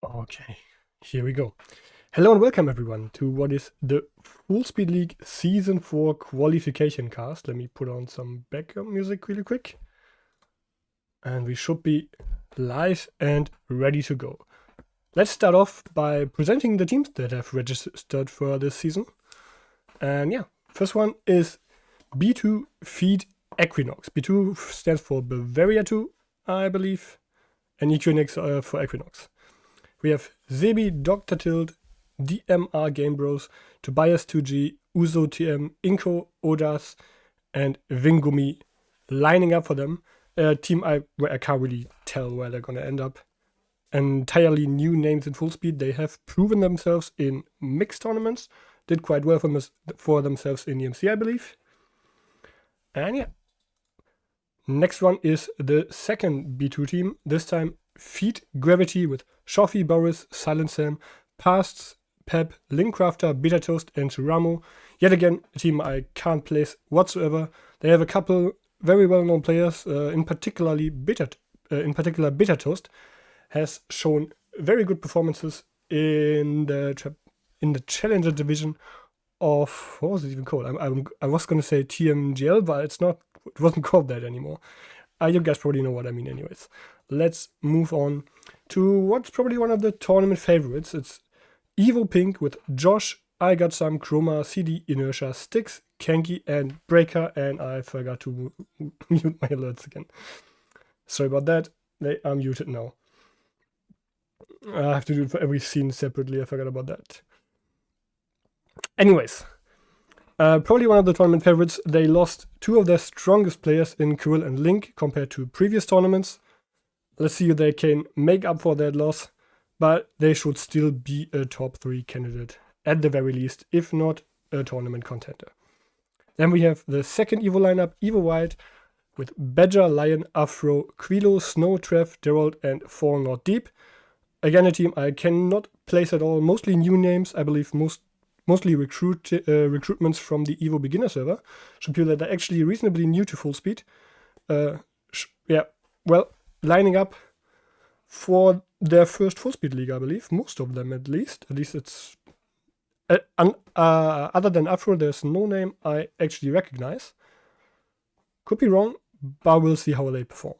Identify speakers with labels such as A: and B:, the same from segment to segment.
A: Okay, here we go. Hello and welcome everyone to what is the FullSpeed League Season 4 Qualification cast. Let me put on some background music really quick. And we should be live and ready to go. Let's start off by presenting the teams that have registered for this season. And yeah, first one is B2 Feed Equinox. B2 stands for Bavaria 2, I believe, and Equinox for Equinox. We have Sebi, Dr. Tilt, DMR Game Bros, Tobias 2G, Uzo TM, Inko, Odas, and Vingumi lining up for them. A team where I can't really tell where they're gonna end up. Entirely new names in FullSpeed. They have proven themselves in mixed tournaments, did quite well for themselves in EMC, I believe. And yeah. Next one is the second B2 team, this time Feed Gravity with Shofi, Boris, Silent Sam, Pasts, Pep, Linkcrafter, Beta Toast, and Ramo. Yet again, a team I can't place whatsoever. They have a couple very well-known players, in particular Beta Toast has shown very good performances in the Challenger division of, what was it even called? I was going to say TMGL, but it wasn't called that anymore. You guys probably know what I mean anyways. Let's move on to what's probably one of the tournament favorites. It's Evo Pink with Josh, I Got Some, Chroma, CD, Inertia, Styx, Kenki, and Breaker, and I forgot to mute my alerts again. Sorry about that, they are muted now. I have to do it for every scene separately, I forgot about that. Anyways, probably one of the tournament favorites. They lost two of their strongest players in Kirill and Link compared to previous tournaments. Let's see if they can make up for that loss, but they should still be a top 3 candidate at the very least, if not a tournament contender. Then we have the second Evo lineup, Evo Wild, with Badger, Lion, Afro, Quilo, Snow, Trev, Gerald, and Fall Not Deep. Again, a team I cannot place at all. Mostly new names, I believe mostly recruitments from the Evo beginner server. Should people that are actually reasonably new to FullSpeed. Lining up for their first FullSpeed League, I believe. Most of them, at least. At least it's... other than Afro, there's no name I actually recognize. Could be wrong, but we'll see how they perform.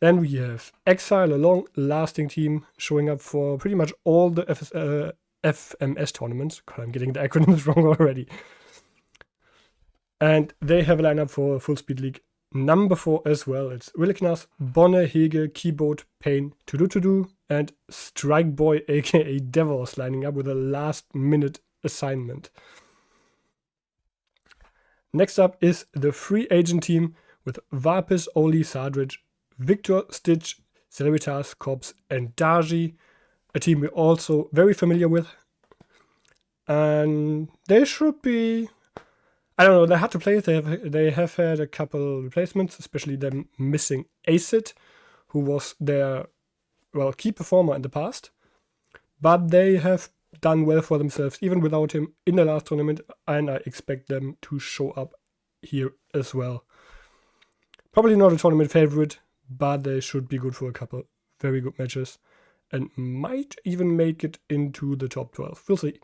A: Then we have Exile, a long-lasting team, showing up for pretty much all the FMS tournaments. God, I'm getting the acronyms wrong already. And they have a lineup for FullSpeed League number 4 as well. It's Williknas, Bonne, Hege, Keyboard, Pain, To-Do, and Strike Boy, aka Devils, lining up with a last-minute assignment. Next up is the free agent team with Varpis, Oli, Sardridge, Victor, Stitch, Celeritas, Cobbs, and Darji. A team we're also very familiar with. And they should be... I don't know, they're hard to play. They have had a couple replacements, especially them missing Acid, who was their, key performer in the past. But they have done well for themselves, even without him, in the last tournament, and I expect them to show up here as well. Probably not a tournament favorite, but they should be good for a couple very good matches, and might even make it into the top 12. We'll see.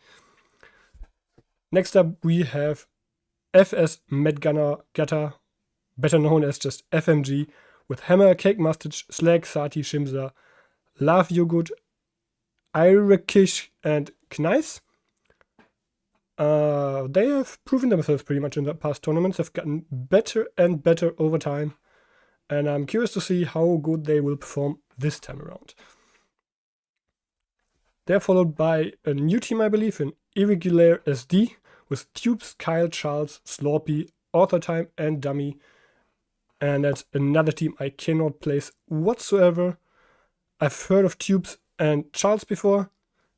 A: Next up, we have FS Medgunner Gatta, better known as just FMG, with Hammer, Cake Mustache, Slag, Sati, Shimza, Love Yogurt, Irakish, and Knice. They have proven themselves pretty much in the past tournaments, have gotten better and better over time, and I'm curious to see how good they will perform this time around. They're followed by a new team, I believe, in Irregular SD, with Tubes, Kyle, Charles, Sloppy, Author Time, and Dummy. And that's another team I cannot place whatsoever. I've heard of Tubes and Charles before.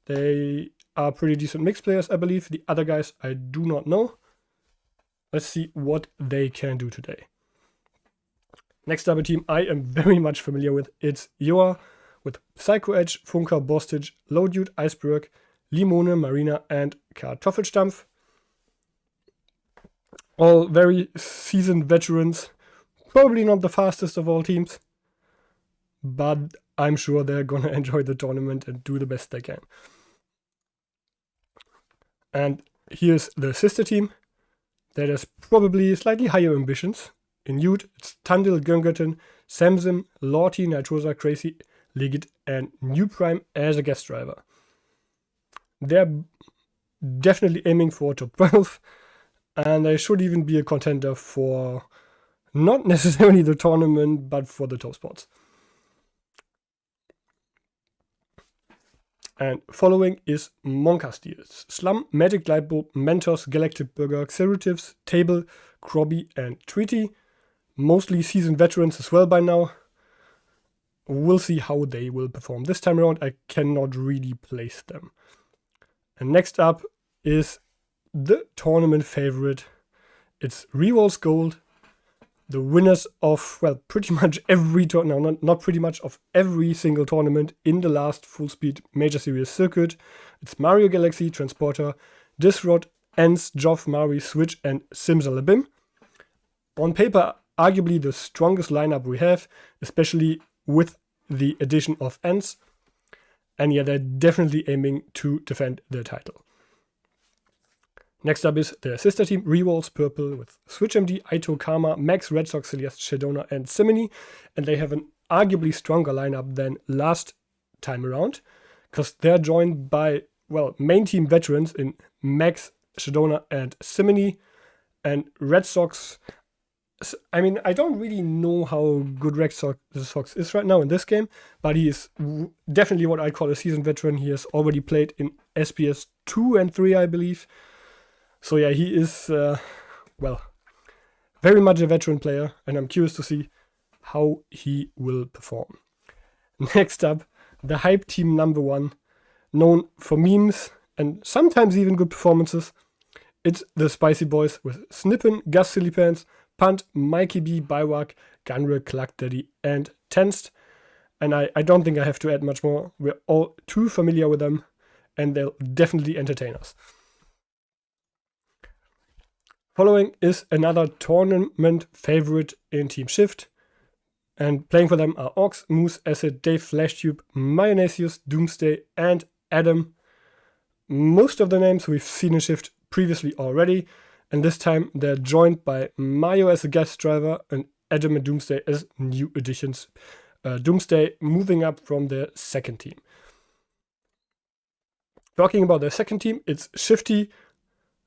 A: They are pretty decent mixed players, I believe. The other guys I do not know. Let's see what they can do today. Next up, a team I am very much familiar with. It's Yoa, with Psycho Edge, Funker, Bostage, Low Dude, Iceberg, Limone, Marina, and Kartoffelstampf. All very seasoned veterans, probably not the fastest of all teams, but I'm sure they're gonna enjoy the tournament and do the best they can. And here's the sister team that has probably slightly higher ambitions. In youth, it's Tandil, Göngerton, Samson, Lorty, Nitrosa, Crazy, Ligit, and New Prime as a guest driver. They're definitely aiming for top 12, and they should even be a contender for not necessarily the tournament, but for the top spots. And following is Monkastiers, Slum, Magic Lightbulb, Mentos, Galactic Burger, Xeratives, Table, Krobby, and Treaty. Mostly seasoned veterans as well by now. We'll see how they will perform this time around. I cannot really place them. And next up is the tournament favorite. It's Rewalls Gold, the winners of, well, pretty much every tournament, not pretty much, of every single tournament in the last FullSpeed Major Series circuit. It's Mario Galaxy, Transporter, Disrod, Ents, Joff, Mari, Switch, and Simsalabim. On paper, arguably the strongest lineup we have, especially with the addition of Ents. And yeah, they're definitely aiming to defend their title. Next up is their sister team, Rewalls Purple, with Switch MD, Aito, Karma, Max, Red Sox, Celeste, Shadona, and Simony. And they have an arguably stronger lineup than last time around, because they're joined by, well, main team veterans in Max, Shadona, and Simony. And Red Sox, I mean, I don't really know how good Red Sox is right now in this game, but he is definitely what I call a seasoned veteran. He has already played in SPS 2 and 3, I believe. So yeah, he is, well, very much a veteran player, and I'm curious to see how he will perform. Next up, the hype team number 1, known for memes and sometimes even good performances. It's the Spicy Boys with Snippin, Gus Sillypants, Punt, Mikey B, Biwak, Gunra, Cluck Daddy, and Tensed. And I don't think I have to add much more. We're all too familiar with them, and they'll definitely entertain us. Following is another tournament favorite in Team Shift. And playing for them are Ox, Moose, Acid, Dave, Flashtube, Mayonnaisius, Doomsday, and Adam. Most of the names we've seen in Shift previously already, and this time they're joined by Mayo as a guest driver and Adam and Doomsday as new additions. Doomsday moving up from their second team. Talking about their second team, it's Shifty,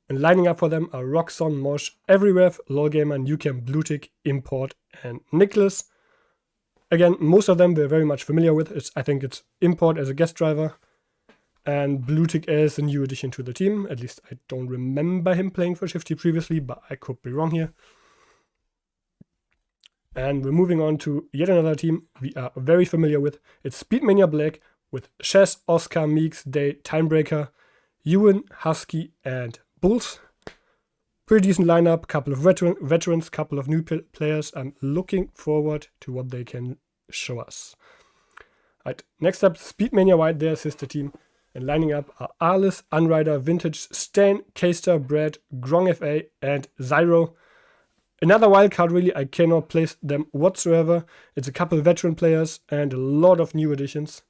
A: and lining up for them are Roxon, Mosh, Everyrev, Lolgamer, Newcam, Bluetick, Import, and Nicholas. Again, most of them we're very much familiar with. I think it's Import as a guest driver, and Bluetick as a new addition to the team. At least I don't remember him playing for Shifty previously, but I could be wrong here. And we're moving on to yet another team we are very familiar with. It's Speedmania Black with Chess, Oscar, Meeks, Day, Timebreaker, Ewan, Husky, and Bulls. Pretty decent lineup, couple of veterans, couple of new players. I'm looking forward to what they can show us. Right, next up, Speedmania White, their sister team. And lining up are Arlis, Unrider, Vintage, Stan, K-Star, Brad, Grong FA, and Zyro. Another wildcard, really. I cannot place them whatsoever. It's a couple of veteran players and a lot of new additions.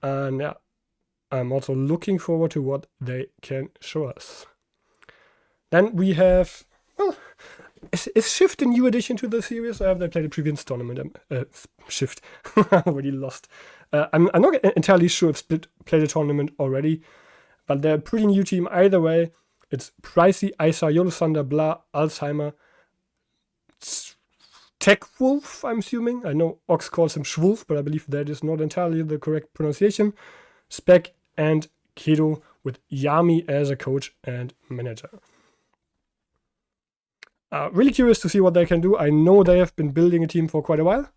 A: And yeah, I'm also looking forward to what they can show us. Then we have, well, is Shift a new addition to the series, or have they played a previous tournament? Shift. I'm already lost. I'm not entirely sure if Split played a tournament already, but they're a pretty new team either way. It's Pricey, Isa, Yolo Thunder, Blah, Alzheimer, Tech Wolf, I'm assuming. I know Ox calls him Schwulf, but I believe that is not entirely the correct pronunciation. Spec and Keto with Yami as a coach and manager. Really curious to see what they can do. I know they have been building a team for quite a while.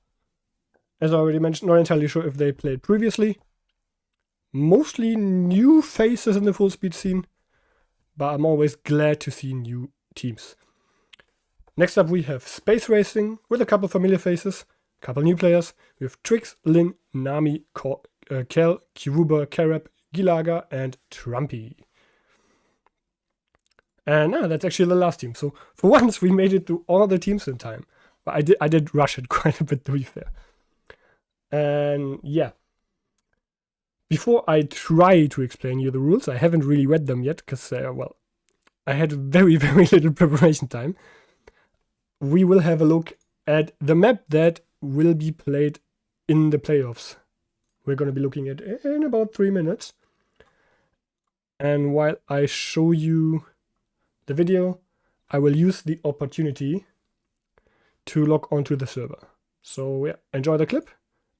A: As I already mentioned, not entirely sure if they played previously. Mostly new faces in the FullSpeed scene, but I'm always glad to see new teams. Next up we have Space Racing with a couple familiar faces, a couple new players. We have Trix, Lin, Nami, Kel, Kiruba, Karab, Gilaga, and Trumpy. And that's actually the last team. So for once, we made it to all the teams in time. But I did rush it quite a bit, to be fair. And yeah. Before I try to explain you the rules, I haven't really read them yet, because, well, I had very, very little preparation time. We will have a look at the map that will be played in the playoffs. We're going to be looking at in about 3 minutes. And while I show you the video, I will use the opportunity to log onto the server. So yeah, enjoy the clip,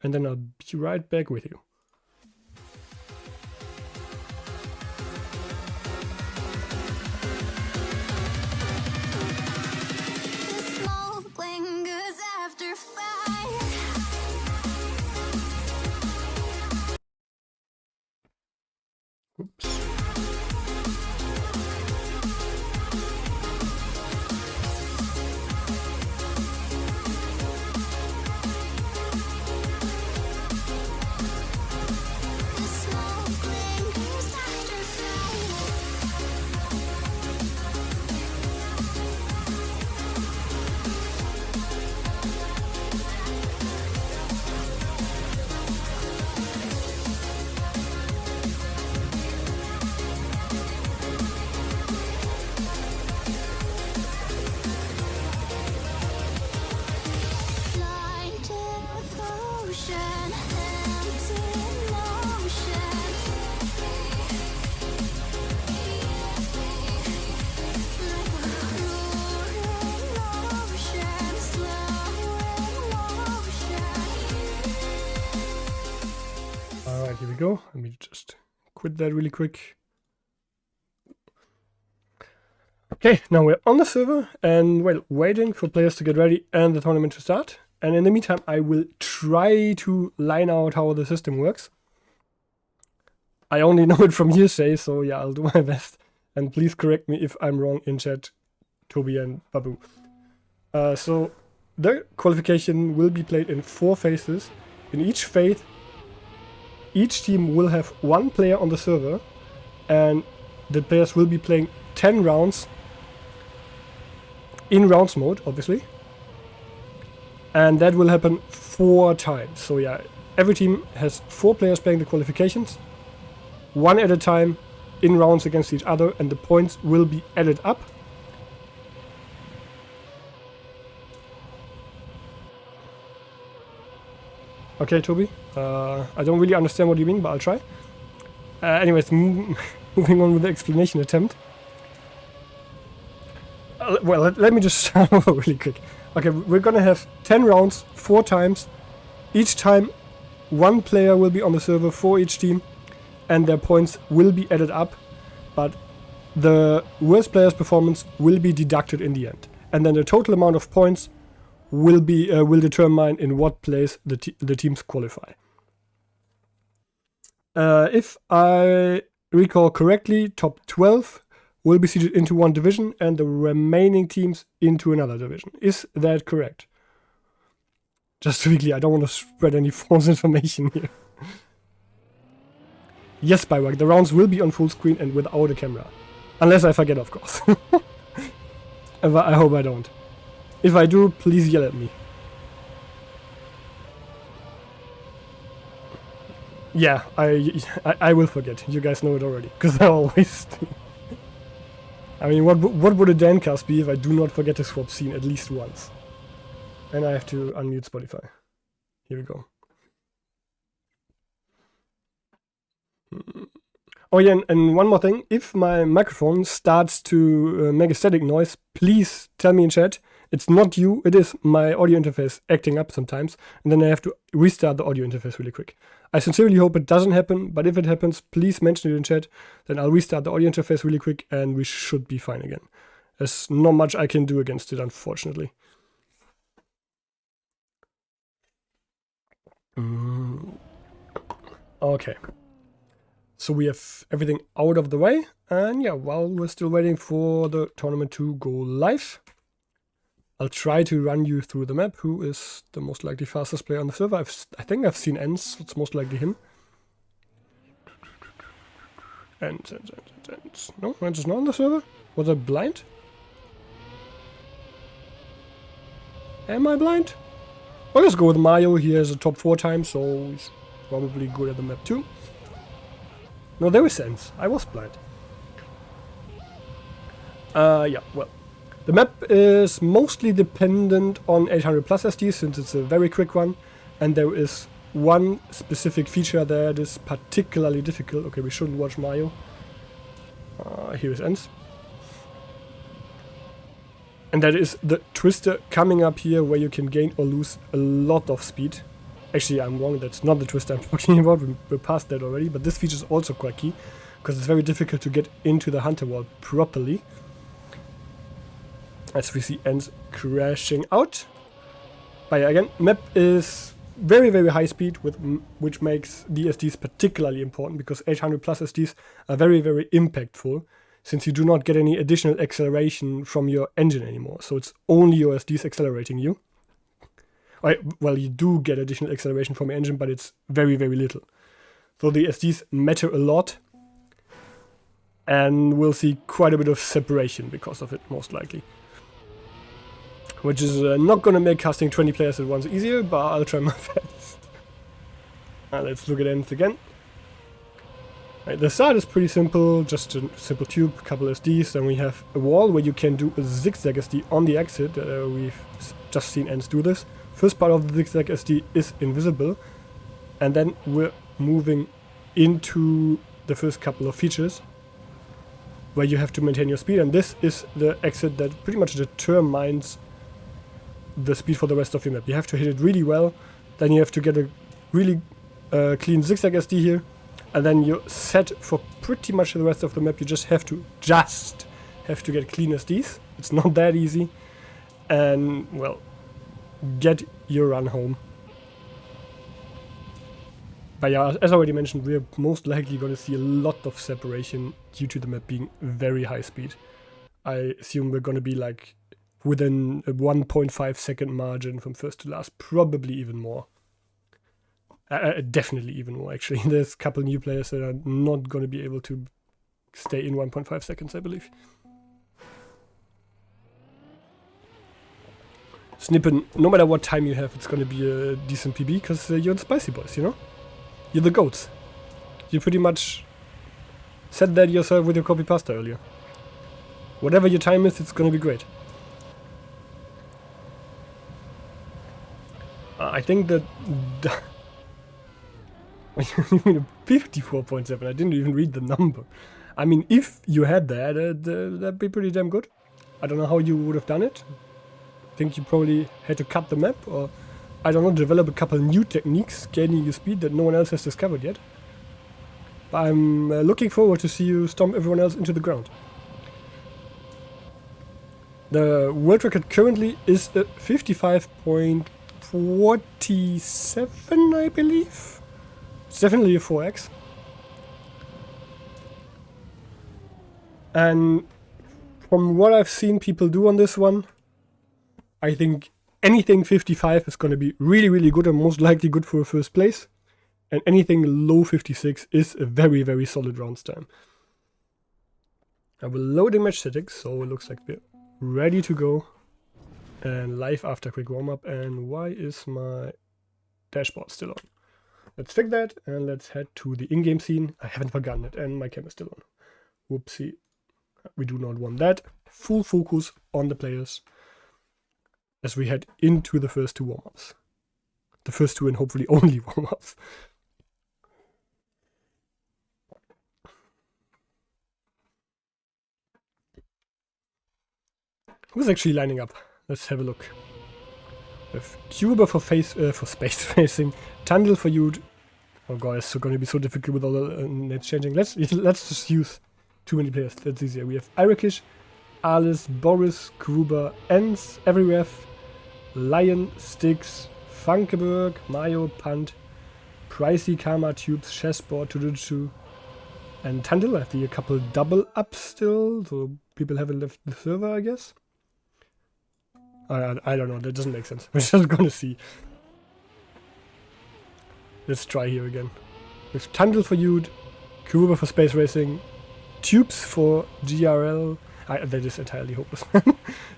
A: and then I'll be right back with you. Oops. Alright, here we go. Let me just quit that really quick. Okay, now we're on the server and, well, waiting for players to get ready and the tournament to start. And in the meantime, I will try to line out how the system works. I only know it from hearsay, so yeah, I'll do my best. And please correct me if I'm wrong in chat, Toby and Babu. So the qualification will be played in 4 phases. In each phase, each team will have 1 player on the server, and the players will be playing 10 rounds in rounds mode, obviously. And that will happen 4 times. So yeah, every team has 4 players playing the qualifications, 1 at a time, in rounds against each other, and the points will be added up. Okay, Toby, I don't really understand what you mean, but I'll try. Anyways, moving on with the explanation attempt. Well, let me just start over really quick. Okay, we're gonna have 10 rounds, 4 times. Each time, 1 player will be on the server for each team, and their points will be added up, but the worst player's performance will be deducted in the end. And then the total amount of points will determine in what place the teams qualify. If I recall correctly, top 12 will be seeded into 1 division and the remaining teams into another division. Is that correct? Just to be clear, I don't want to spread any false information here. Yes, Bywork, the rounds will be on full screen and without a camera. Unless I forget, of course. I hope I don't. If I do, please yell at me. Yeah, I will forget. You guys know it already, because I always do. I mean, what would a Dancast be if I do not forget to swap scene at least once? And I have to unmute Spotify. Here we go. Oh yeah, and one more thing. If my microphone starts to make a static noise, please tell me in chat. It's not you, it is my audio interface acting up sometimes, and then I have to restart the audio interface really quick. I sincerely hope it doesn't happen, but if it happens, please mention it in chat, then I'll restart the audio interface really quick, and we should be fine again. There's not much I can do against it, unfortunately. Okay. So we have everything out of the way, and yeah, while we're still waiting for the tournament to go live, I'll try to run you through the map. Who is the most likely fastest player on the server? I think I've seen Ens, so it's most likely him. Ends. No, Ends is not on the server? Was I blind? Am I blind? Well, let's go with Mayo. He has a top 4 time, so he's probably good at the map too. No, there is Ends. I was blind. Yeah, well. The map is mostly dependent on 800 plus SD since it's a very quick one. And there is one specific feature that is particularly difficult. Okay, we shouldn't watch Mayo. Here it ends. And that is the twister coming up here where you can gain or lose a lot of speed. Actually, I'm wrong, that's not the twister I'm talking about, we're past that already. But this feature is also quite key, because it's very difficult to get into the hunter wall properly. As we see Ends crashing out. But yeah, again, map is very, very high speed, which makes the SDs particularly important, because 800 plus SDs are very, very impactful, since you do not get any additional acceleration from your engine anymore. So it's only your SDs accelerating you. Well, you do get additional acceleration from your engine, but it's very, very little. So the SDs matter a lot, and we'll see quite a bit of separation because of it, most likely. Which is not gonna make casting 20 players at once easier, but I'll try my best. Let's look at Ends again. Right, the start is pretty simple, just a simple tube, couple SDs, then we have a wall where you can do a zigzag SD on the exit. We've just seen Ends do this. First part of the zigzag SD is invisible, and then we're moving into the first couple of features where you have to maintain your speed, and this is the exit that pretty much determines the speed for the rest of your map. You have to hit it really well, then you have to get a really clean zigzag SD here, and then you're set for pretty much the rest of the map. You just have to get clean SDs. It's not that easy, and well, get your run home. But yeah, as I already mentioned, we're most likely going to see a lot of separation due to the map being very high speed. I assume we're going to be like within a 1.5 second margin from first to last, probably even more. Definitely even more, actually. There's a couple new players that are not going to be able to stay in 1.5 seconds, I believe. Snippen, no matter what time you have, it's going to be a decent PB, because you're the Spicy Boys, you know? You're the goats. You pretty much said that yourself with your copy pasta earlier. Whatever your time is, it's going to be great. I think that... 54.7, I didn't even read the number. I mean, if you had that, that'd be pretty damn good. I don't know how you would have done it. I think you probably had to cut the map, or I don't know, develop a couple new techniques gaining your speed that no one else has discovered yet. But I'm looking forward to see you stomp everyone else into the ground. The world record currently is 55.47, I believe. It's definitely a 4x. And from what I've seen people do on this one, I think anything 55 is going to be really, really good and most likely good for a first place. And anything low 56 is a very, very solid rounds time. I will load the match settings, so it looks like we're ready to go. And live after quick warm-up. And why is my dashboard still on? Let's fix that, and let's head to the in-game scene. I haven't forgotten it, and my camera's still on. Whoopsie. We do not want that. Full focus on the players as we head into the first two warm-ups. The first two and hopefully only warm-ups. Who's actually lining up? Let's have a look. We have Cuba for space racing, Tundle for Youth. Oh god, it's going to be so difficult with all the nets changing. Let's just use too many players. That's easier. We have Irakish, Alice, Boris, Kruber, Ends, Everywhere, Lion, Styx, Funkeberg, Mayo, Punt, Pricey, Karma, Tubes, Chessboard, Tuduchu, and Tundle. I think a couple double ups still, so people haven't left the server, I guess. I don't know, that doesn't make sense. We're just gonna see. Let's try here again. With Tundle for Youth, Kuruba for space racing, Tubes for GRL. That is entirely hopeless.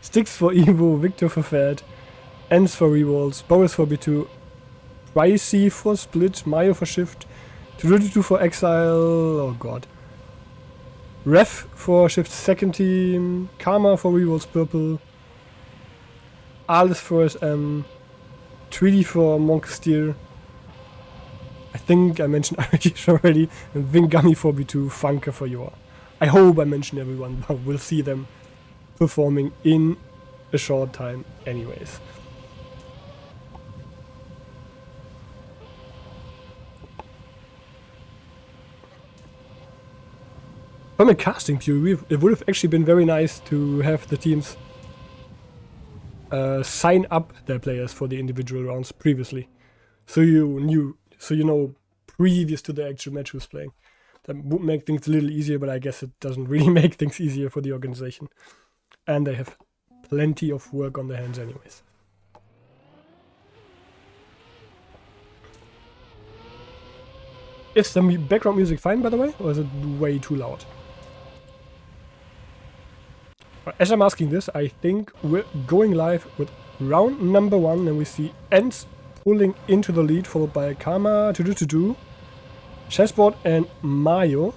A: Sticks for Evo, Victor for Fed, Ends for Rewalls, Boris for B2, Pricey for Split, Mayo for Shift, 222 for Exile, oh god. Ref for Shift second team, Karma for Rewalls Purple, Alice for SM, Treaty for Monk Steel. I think I mentioned Irish already, and Vingami for B2, Funker for Yor. I hope I mentioned everyone, but we'll see them performing in a short time anyways. From a casting view, it would have actually been very nice to have the teams sign up their players for the individual rounds previously. So you know previous to the actual match who's playing. That would make things a little easier, but I guess it doesn't really make things easier for the organization. And they have plenty of work on their hands anyways. Is the background music fine, by the way, or is it way too loud? As I'm asking this, I think we're going live with round number 1, and we see Ents pulling into the lead, followed by Karma, to Chessboard and Mayo.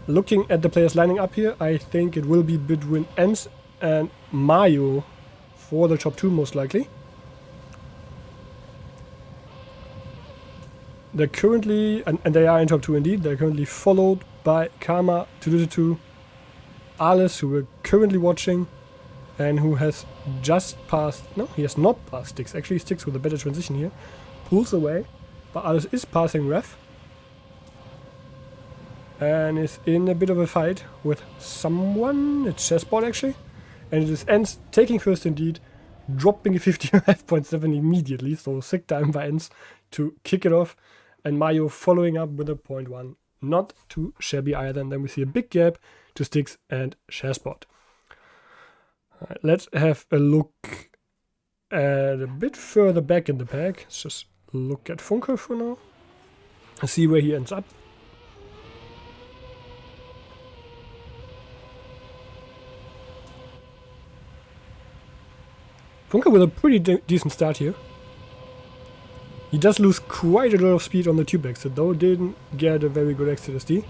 A: Looking at the players lining up here, I think it will be between Ents and Mayo for the top 2 most likely. They're currently, and they are in top 2 indeed, they're currently followed by Karma, to Alice, who we're currently watching, and who has just passed, no, he has not passed Sticks, actually Sticks with a better transition here, pulls away, but Alice is passing Ref, and is in a bit of a fight with someone, it's Chessboard actually, and it is Ents taking first indeed, dropping a 55.7 immediately, so sick time by Ents to kick it off, and Mayo following up with a 0.1, not too shabby either, and then we see a big gap to Sticks and Chessboard. Alright, let's have a look at a bit further back in the pack. Let's just look at Funker for now and see where he ends up. Funker with a pretty decent start here. He does lose quite a lot of speed on the tube exit though, didn't get a very good exit SD.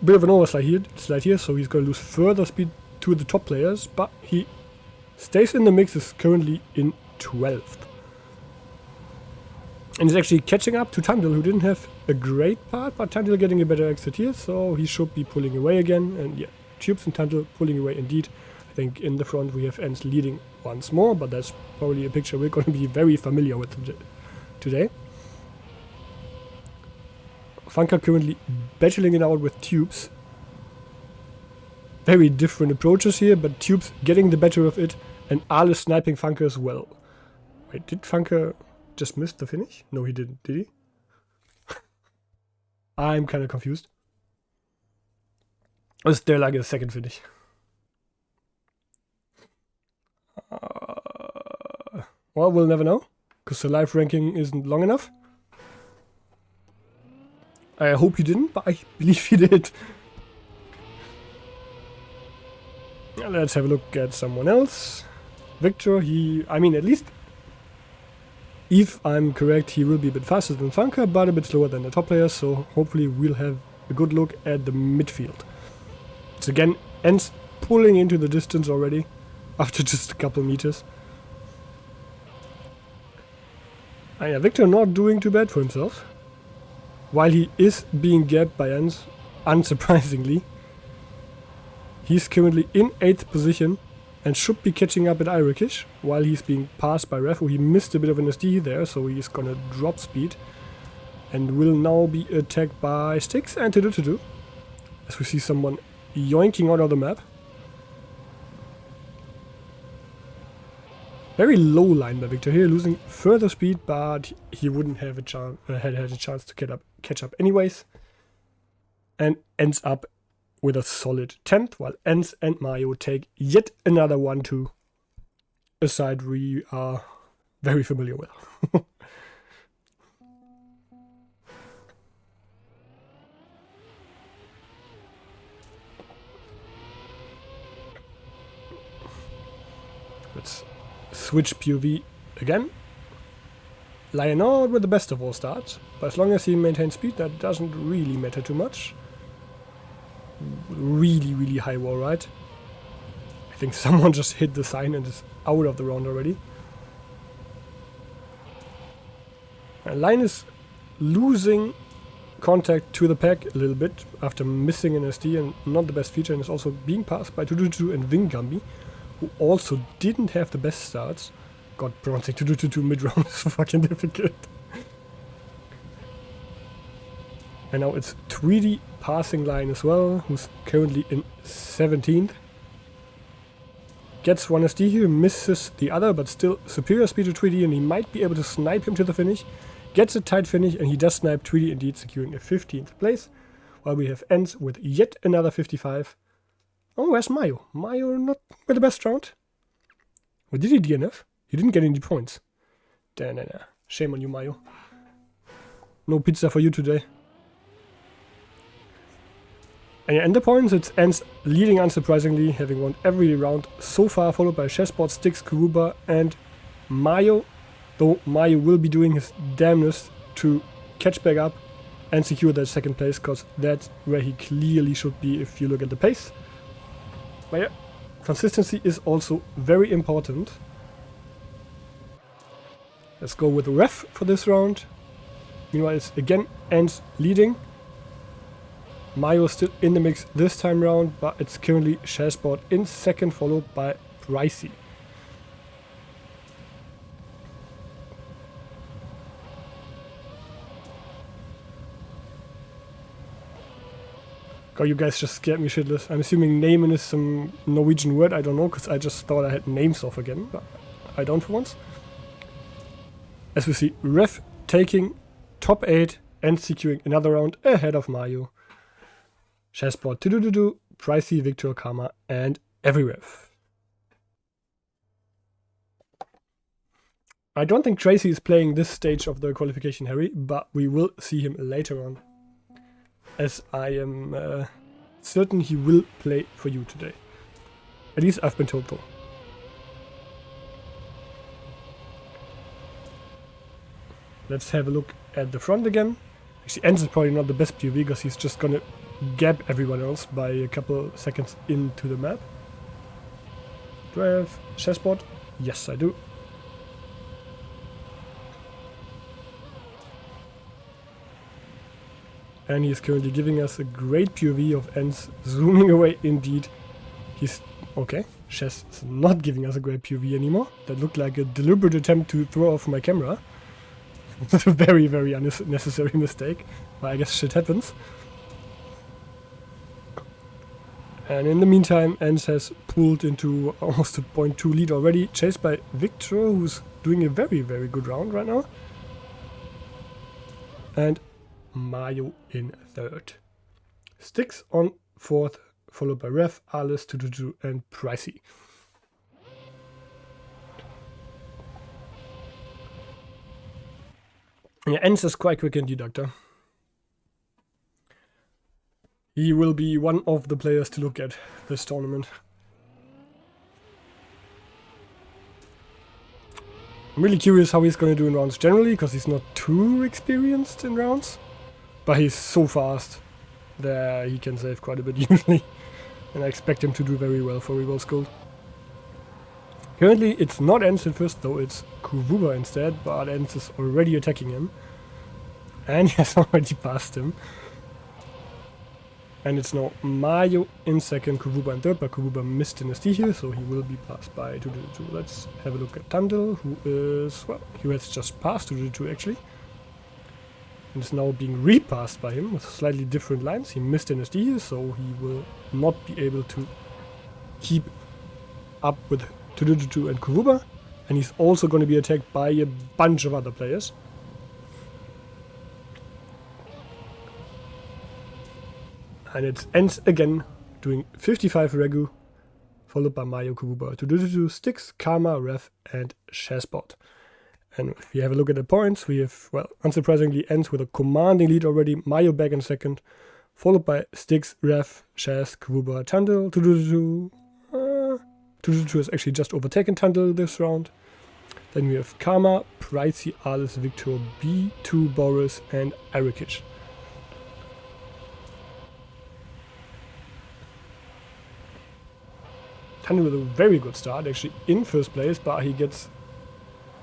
A: Bit of an overslide here, so he's going to lose further speed to the top players, but he stays in the mix, is currently in 12th. And he's actually catching up to Tandil, who didn't have a great part, but Tandil getting a better exit here, so he should be pulling away again. And yeah, Tubes and Tandil pulling away indeed. I think in the front we have Ents leading once more, but that's probably a picture we're going to be very familiar with today. Funker currently battling it out with Tubes. Very different approaches here, but Tubes getting the better of it, and Alice sniping Funker as well. Wait, did Funker just miss the finish? No, he didn't, did he? I'm kind of confused. Or is there like a second finish? Well, we'll never know, because the live ranking isn't long enough. I hope he didn't, but I believe he did. Let's have a look at someone else. Victor, I mean, at least, if I'm correct, he will be a bit faster than Funker, but a bit slower than the top players, so hopefully we'll have a good look at the midfield. It's again, Ents pulling into the distance already, after just a couple meters. And yeah, Victor not doing too bad for himself. While he is being gapped by Ents, unsurprisingly. He's currently in 8th position and should be catching up at Irikish while he's being passed by Ref. He missed a bit of an SD there, so he's gonna drop speed and will now be attacked by Sticks and to as we see someone yoinking out of the map. Very low line by Victor here, losing further speed, but he wouldn't have had a chance to catch up anyways. And ends up with a solid 10th, while Ents and Mayo take yet another 1-2. A side we are very familiar with. Let's switch POV again. Lion not with the best of all starts, but as long as he maintains speed, that doesn't really matter too much. Really high wall ride. I think someone just hit the sign and is out of the round already. And Lion is losing contact to the pack a little bit after missing an SD and not the best feature, and is also being passed by 222 and Wingambi, who also didn't have the best starts. God, bronzing 222 mid-round is fucking difficult. And now it's Tweedy passing Lion as well, who's currently in 17th. Gets one SD here, misses the other, but still superior speed to Tweedy, and he might be able to snipe him to the finish. Gets a tight finish, and he does snipe Tweedy, indeed securing a 15th place. While we have ends with yet another 55. Oh, where's Mayo? Mayo not with the best round. Or did he DNF? He didn't get any points. Nah. Shame on you, Mayo. No pizza for you today. And in the points, it's Ends leading unsurprisingly, having won every round so far, followed by Chessboard, Styx, Kuruba, and Mayo. Though Mayo will be doing his damnedest to catch back up and secure that second place, because that's where he clearly should be if you look at the pace. But yeah, consistency is also very important. Let's go with the ref for this round. Meanwhile, it's again Ends leading. Mayo still in the mix this time round, but it's currently Chessboard in second, followed by Pricey. God, you guys just scared me shitless. I'm assuming Neimen is some Norwegian word, I don't know, because I just thought I had names off again, but I don't for once. As we see, Ref taking top 8 and securing another round ahead of Mayo. Chessboard, Pricey, Victor, Karma, and every ref. I don't think Tracy is playing this stage of the qualification, Harry, but we will see him later on. As I am certain he will play for you today. At least I've been told though. Let's have a look at the front again. Actually, Ends is probably not the best POV because he's just gonna gap everyone else by a couple seconds into the map. Do I have Chessboard? Yes, I do. And he is currently giving us a great POV of Ends zooming away indeed. He's okay. Chess is not giving us a great POV anymore. That looked like a deliberate attempt to throw off my camera. It's a very unnecessary mistake. But I guess shit happens. And in the meantime, Ends has pulled into almost a 0.2 lead already. Chased by Victor, who's doing a very good round right now. And Mayo in third. Styx on fourth, followed by Ref, Alice, 222, and Pricey. Yeah, Ends is quite quick indeed, Doctor. He will be one of the players to look at this tournament. I'm really curious how he's going to do in rounds generally, because he's not too experienced in rounds. But he's so fast that he can save quite a bit usually. And I expect him to do very well for Revolve Gold. Currently it's not Ends in first though, it's Kuruba instead, but Ends is already attacking him. And he has already passed him. And it's now Mayo in second, Kuruba in third, but Kuruba missed an SD here, so he will be passed by 222. Let's have a look at Tandil, who is, well, he has just passed 222 actually. And is now being repassed by him with slightly different lines. He missed an SD here, so he will not be able to keep up with 222 and Kuruba. And he's also going to be attacked by a bunch of other players. And it ends again, doing 55 Regu, followed by Mayo, Kuruba, 222, Styx, Karma, Ref, and Chessboard. And if we have a look at the points, we have, well, unsurprisingly, Ends with a commanding lead already, Mayo back in second, followed by Styx, Ref, Chess, Kuruba, Tandil, 222, 222 has actually just overtaken Tandil this round. Then we have Karma, Pricey, Alice, Victor, B2, Boris, and Erikic. Tandil with a very good start, actually in first place, but he gets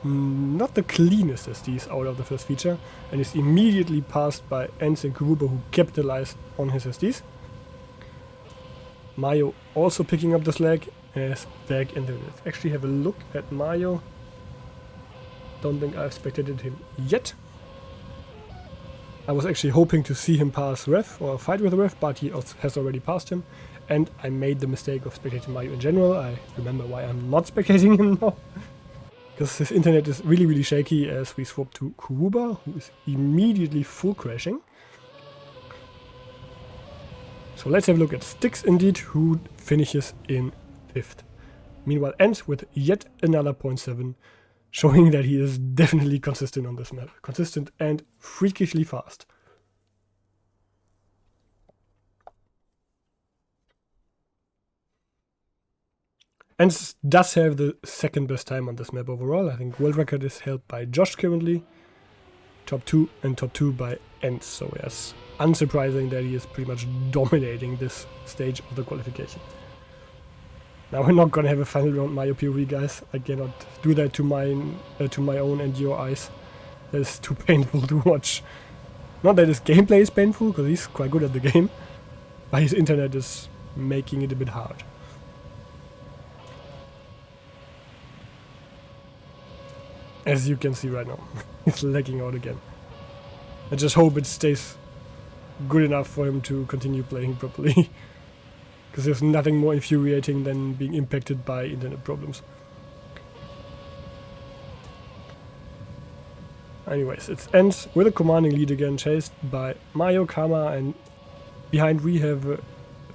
A: not the cleanest SDs out of the first feature, and is immediately passed by Enz and Kuruba, who capitalized on his SDs. Mayo also picking up the slack as back in the fifth. Actually have a look at Mayo. Don't think I've spectated him yet. I was actually hoping to see him pass Ref or fight with Ref, but he has already passed him. And I made the mistake of spectating Mayo in general. I remember why I'm not spectating him now. Because his internet is really shaky as we swap to Kuruba, who is immediately full crashing. So let's have a look at Styx indeed, who finishes in 5th. Meanwhile, ends with yet another 0.7, showing that he is definitely consistent on this map. Consistent and freakishly fast. Ends does have the second best time on this map overall. I think world record is held by Josh currently. Top 2 and top 2 by Ends. So yes, unsurprising that he is pretty much dominating this stage of the qualification. Now we're not gonna have a final round Mayo POV, guys. I cannot do that to my own and your eyes. That is too painful to watch. Not that his gameplay is painful, because he's quite good at the game, but his internet is making it a bit hard. As you can see right now, it's lagging out again. I just hope it stays good enough for him to continue playing properly. Because there's nothing more infuriating than being impacted by internet problems. Anyways, it ends with a commanding lead again, chased by Mayo, Karma, and behind we have a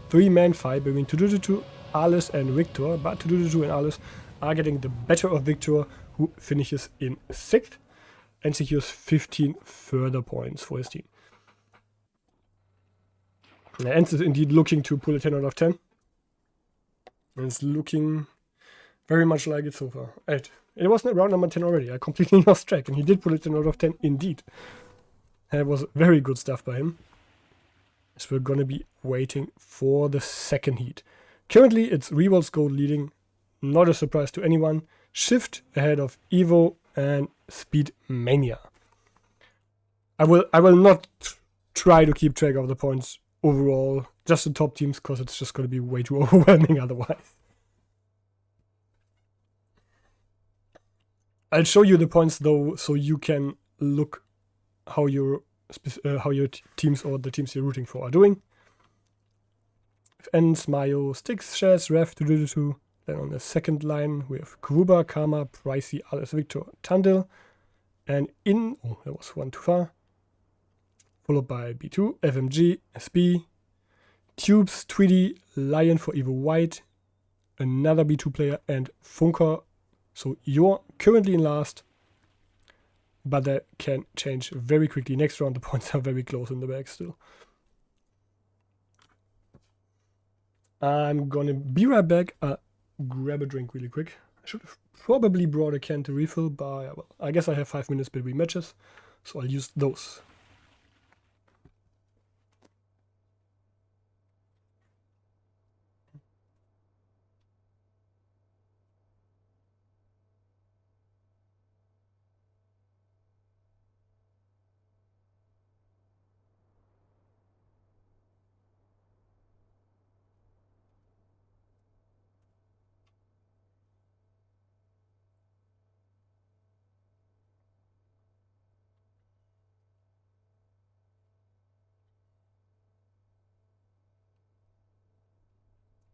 A: 3-man fight between 222, Alice, and Victor. But 222 and Alice are getting the better of Victor, who finishes in 6th and secures 15 further points for his team. Ends is indeed looking to pull a 10 out of 10. And it's looking very much like it so far. It wasn't round number 10 already. I completely lost track. And he did pull a 10 out of 10 indeed. And it was very good stuff by him. So we're going to be waiting for the second heat. Currently it's Revolt's Gold leading. Not a surprise to anyone. Shift ahead of Evo and Speed Mania. I will not try to keep track of the points overall, just the top teams, because it's just going to be way too overwhelming otherwise. I'll show you the points though, so you can look how your teams or the teams you're rooting for are doing. Ends, Mayo, Styx, Shaz, Ref, 222. Then on the second line we have Kuruba, Karma, Pricey, Alice, Victor, Tandil. And in, oh, that was one too far. Followed by B2, FMG, SB, Tubes, Tweedy, Lion for Evo White, another B2 player, and Funker. So you're currently in last, but that can change very quickly. Next round, the points are very close in the back still. I'm gonna be right back. Grab a drink really quick. I should have probably brought a can to refill, but well, I guess I have 5 minutes between matches, so I'll use those.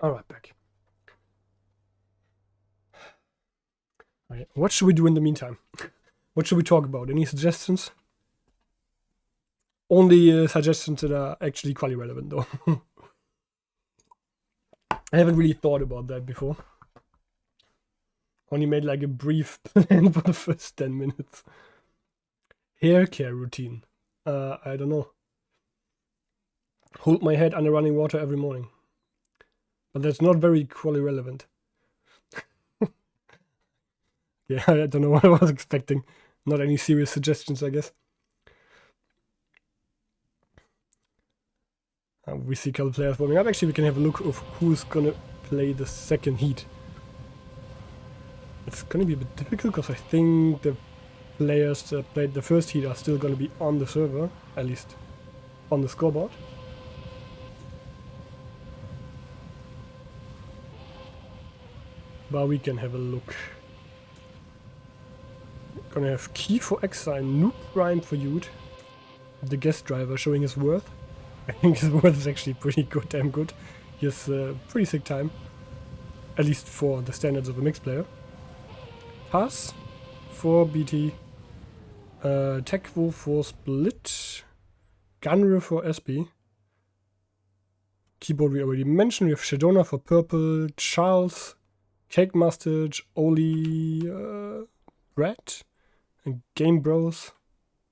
A: Alright, back. Right, what should we do in the meantime? What should we talk about? Any suggestions? Only suggestions that are actually quite relevant though. I haven't really thought about that before. Only made like a brief plan for the first 10 minutes. Hair care routine. I don't know. Hold my head under running water every morning. But that's not very quality relevant. Yeah, I don't know what I was expecting. Not any serious suggestions, I guess. We see a couple players warming up. Actually, we can have a look of who's gonna play the second heat. It's gonna be a bit difficult because I think the players that played the first heat are still gonna be on the server, at least on the scoreboard. But we can have a look. Gonna have Key for Exile, Noob Prime for Youth. The guest driver showing his worth. I think his worth is actually pretty good, damn good. He has pretty sick time. At least for the standards of a mixed player. Pass for BT. Tekvo for Split. Gunry for SB. Keyboard we already mentioned. We have Shadona for Purple. Charles. Cake Mustard. Oli. Red. And Game Bros.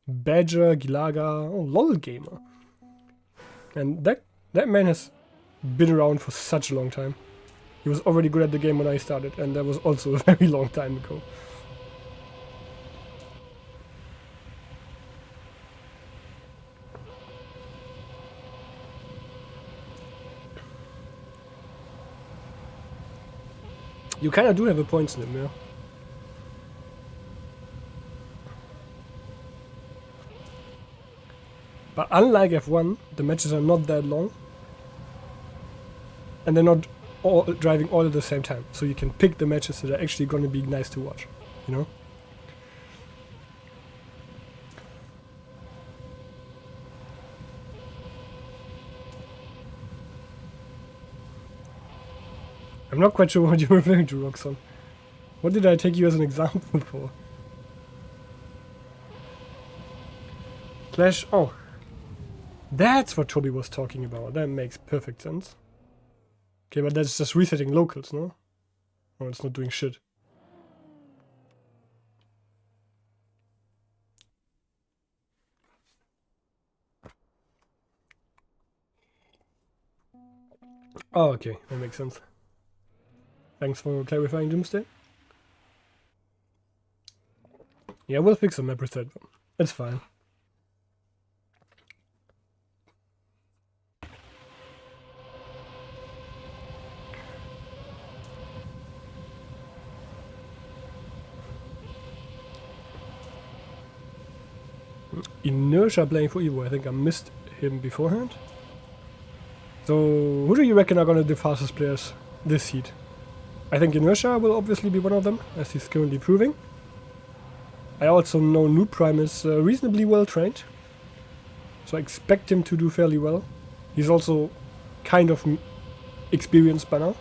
A: Badger. Gilaga. Oh, LOL Gamer. And that man has been around for such a long time. He was already good at the game when I started, and that was also a very long time ago. You kind of do have a point snip, yeah. But unlike F1, the matches are not that long. And they're not all driving all at the same time. So you can pick the matches that are actually going to be nice to watch, you know? I'm not quite sure what you're referring to, Roxanne. What did I take you as an example for? Clash, oh. That's what Toby was talking about. That makes perfect sense. Okay, but that's just resetting locals, no? Oh, it's not doing shit. Oh, okay, that makes sense. Thanks for clarifying, Doomsday. Yeah, we'll fix the map reset. It's fine. Inertia playing for Evo. I think I missed him beforehand. So, who do you reckon are going to be the fastest players this heat? I think Inertia will obviously be one of them, as he's currently proving. I also know Noob Prime is reasonably well trained, so I expect him to do fairly well. He's also kind of experienced by now.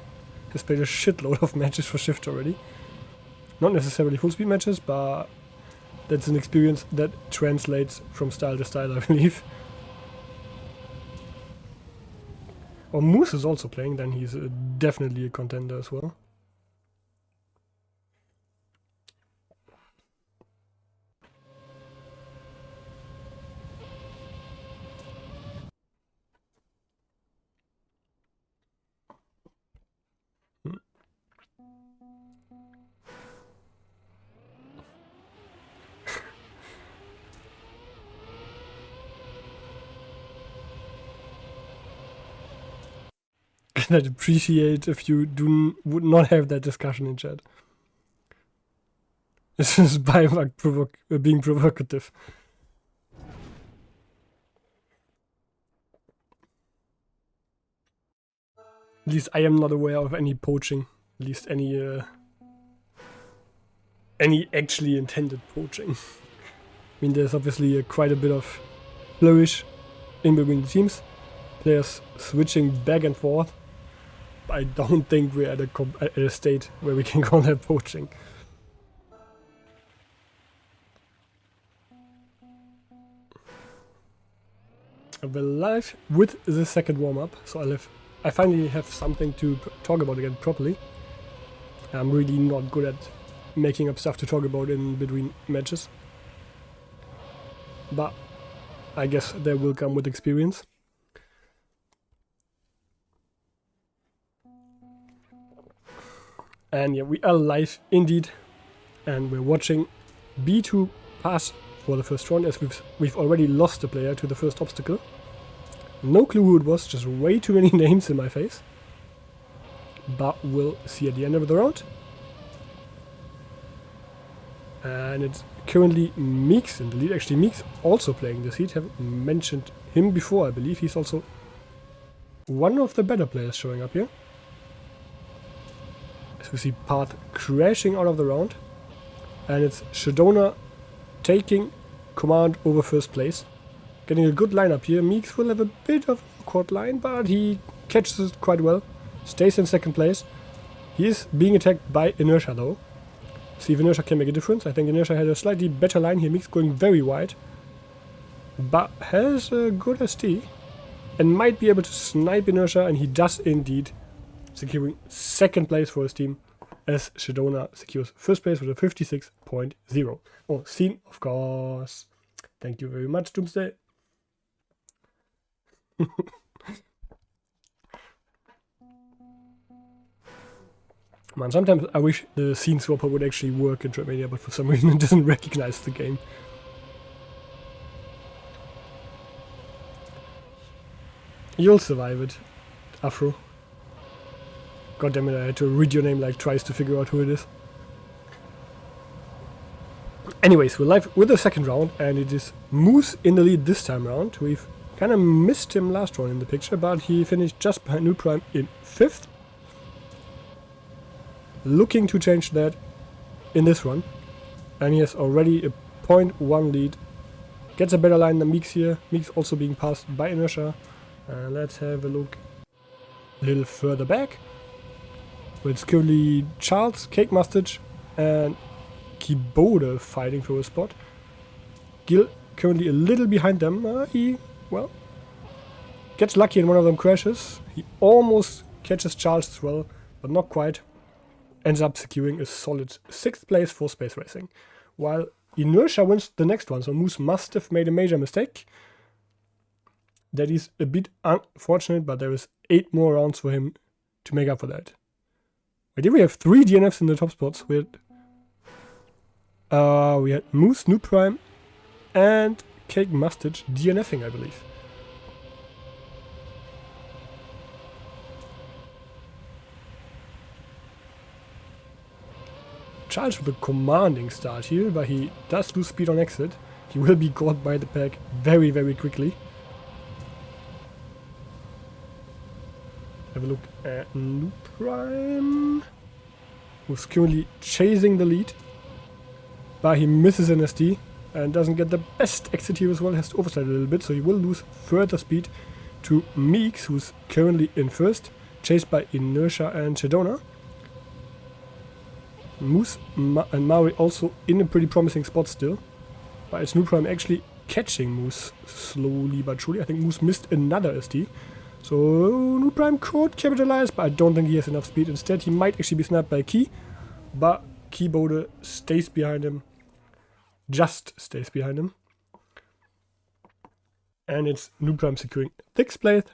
A: He's played a shitload of matches for Shift already. Not necessarily full speed matches, but that's an experience that translates from style to style, I believe. Or Moose is also playing, then he's definitely a contender as well. I'd appreciate if you would not have that discussion in chat. This is by being provocative. At least I am not aware of any poaching. At least any actually intended poaching. I mean, there's obviously quite a bit of flourish in between the teams. Players switching back and forth. I don't think we're at a state where we can call that poaching. We're live with the second warm-up, so I finally have something to talk about again properly. I'm really not good at making up stuff to talk about in between matches. But I guess that will come with experience. And yeah, we are live indeed And we're watching B2 pass for the first round, as we've already lost a player to the first obstacle. No clue who it was, just way too many names in my face. But we'll see at the end of the round. And it's currently Meeks in the lead. Actually, Meeks also playing this heat. Haven't mentioned him before, I believe. He's also one of the better players showing up here. As we see Path crashing out of the round. And it's Shadona taking command over first place. Getting a good lineup here. Meeks will have a bit of a awkward line, but he catches it quite well. Stays in second place. He is being attacked by Inertia though. See if Inertia can make a difference. I think Inertia had a slightly better line here. Meeks going very wide. But has a good ST. And might be able to snipe Inertia, and he does indeed. Securing second place for his team. As Shadona secures first place with a 56.0. Oh, scene, of course. Thank you very much, Doomsday. Man, sometimes I wish the scene swapper would actually work in Trackmania, but for some reason it doesn't recognize the game. You'll survive it, Afro. God damn it, I had to read your name like twice to figure out who it is. Anyways, we're live with the second round, and it is Moose in the lead this time round. We've kind of missed him last round in the picture, but he finished just behind New Prime in 5th. Looking to change that in this run. And he has already a 0.1 lead. Gets a better line than Meeks here. Meeks also being passed by Inertia. Let's have a look a little further back. It's currently Charles, Cake Mustache, and Kibode fighting for a spot. Gil currently a little behind them. He, well, gets lucky and one of them crashes. He almost catches Charles as well, but not quite. Ends up securing a solid 6th place for Space Racing. While Inertia wins the next one, so Moose must have made a major mistake. That is a bit unfortunate, but there is 8 more rounds for him to make up for that. Wait, did we have 3 DNFs in the top spots? We had Moose, New Prime, and Cake Mustache DNFing, I believe. Charles with a commanding start here, but he does lose speed on exit. He will be caught by the pack very, very quickly. Have a look at New Prime, who's currently chasing the lead, but he misses an SD and doesn't get the best exit here as well. Has to overslide a little bit, so he will lose further speed to Meeks, who's currently in first, chased by Inertia and Shadona. Moose and Maui also in a pretty promising spot still, but it's New Prime actually catching Moose slowly but surely. I think Moose missed another SD, so New Prime could capitalize, but I don't think he has enough speed. Instead, he might actually be snapped by Key, but Keybode stays behind him, just stays behind him, and it's New Prime securing 6th place.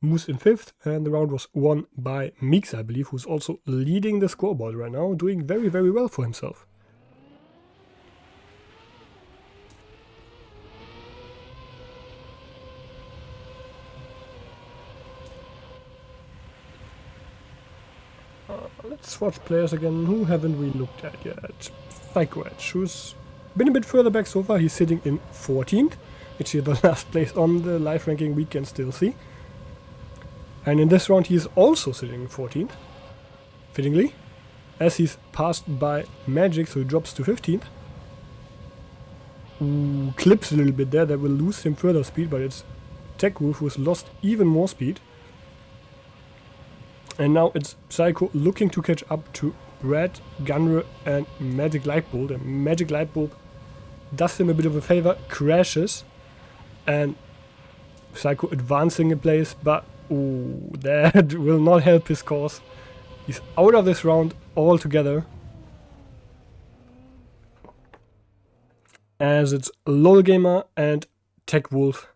A: Moose in 5th, and the round was won by Meeks, I believe, who's also leading the scoreboard right now, doing very, very well for himself. Let's swatch players again. Who haven't we looked at yet? Psycho Edge, who's been a bit further back so far. He's sitting in 14th, which is the last place on the live ranking we can still see. And in this round he is also sitting in 14th, fittingly, as he's passed by Magic, so he drops to 15th. Ooh, clips a little bit there, that will lose him further speed, but it's Tech Wolf who's lost even more speed. And now it's Psycho looking to catch up to Brad, Gunner, and Magic Lightbolt. And Magic Lightbolt does him a bit of a favor, crashes, and Psycho advancing in place, but ooh, that will not help his cause. He's out of this round altogether, as it's LOL Gamer and Tech Wolf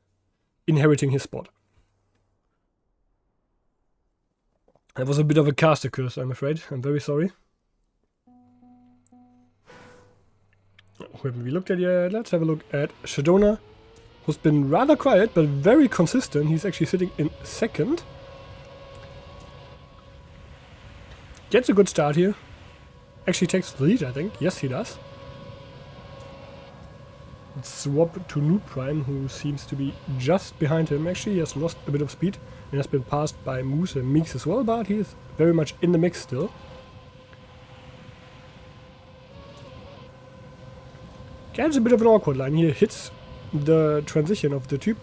A: inheriting his spot. That was a bit of a caster curse, I'm afraid. I'm very sorry. Who haven't we looked at yet? Let's have a look at Shadona, who's been rather quiet but very consistent. He's actually sitting in second. Gets a good start here. Actually takes the lead, I think. Yes, he does. Let's swap to Noob Prime, who seems to be just behind him. Actually, he has lost a bit of speed and has been passed by Moose and Meeks as well, but he is very much in the mix still. Gets a bit of an awkward line here. Hits the transition of the tube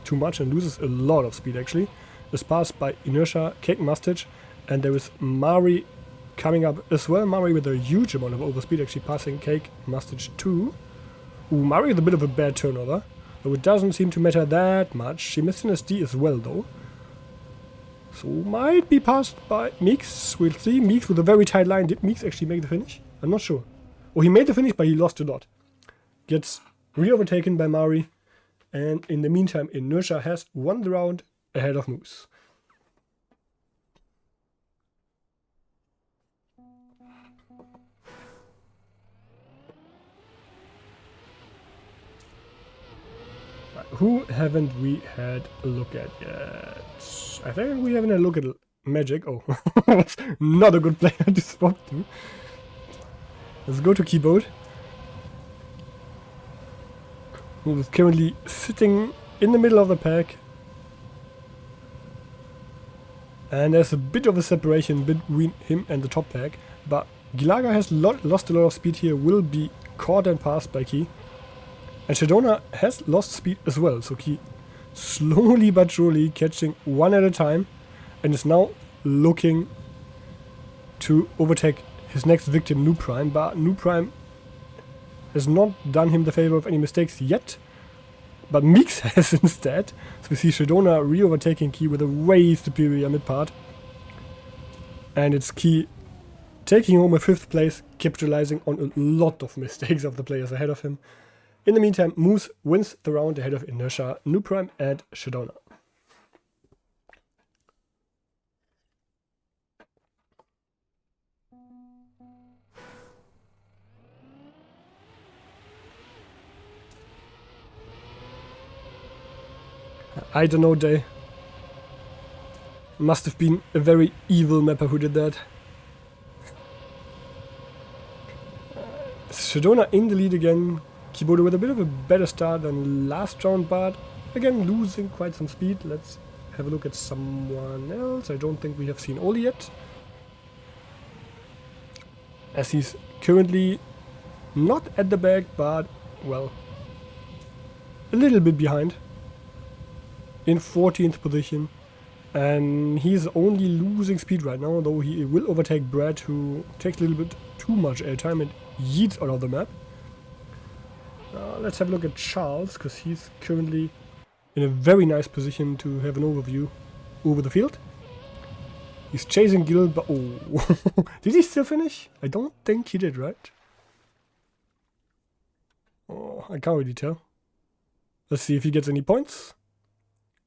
A: too much and loses a lot of speed actually. Is passed by Inertia, Cake Mustache, and there is Mari coming up as well. Mari with a huge amount of overspeed, actually passing Cake Mustache too. Ooh, Mari with a bit of a bad turnover, though it doesn't seem to matter that much. She missed an SD as well though. So might be passed by Meeks. We'll see. Meeks with a very tight line. Did Meeks actually make the finish? I'm not sure. Oh, he made the finish, but he lost a lot. Gets re-overtaken by Mari. And in the meantime, Inertia has won the round ahead of Moose. Who haven't we had a look at yet? I think we haven't had a look at Magic. Oh, not a good player to swap to. Let's go to Keyboard, who is currently sitting in the middle of the pack. And there's a bit of a separation between him and the top pack. But Gilaga has lost a lot of speed here, will be caught and passed by Key. And Shadona has lost speed as well, so Key slowly but surely catching one at a time and is now looking to overtake his next victim, Noob Prime, but Noob Prime has not done him the favor of any mistakes yet, but Meeks has instead. So we see Shadona re-overtaking Key with a way superior mid part, and it's Key taking home a 5th place, capitalizing on a lot of mistakes of the players ahead of him. In the meantime, Moose wins the round ahead of Inertia, Noob Prime and Shadona. I don't know, they must have been a very evil mapper who did that. Shadona in the lead again. Keyboard with a bit of a better start than last round, but again losing quite some speed. Let's have a look at someone else. I don't think we have seen Oli yet, as he's currently not at the back, but well, a little bit behind in 14th position, and he's only losing speed right now, though he will overtake Brad, who takes a little bit too much airtime and yeets out of the map. Let's have a look at Charles, because he's currently in a very nice position to have an overview over the field. He's chasing Gil, but oh, did he still finish? I don't think he did, right? Oh, I can't really tell. Let's see if he gets any points.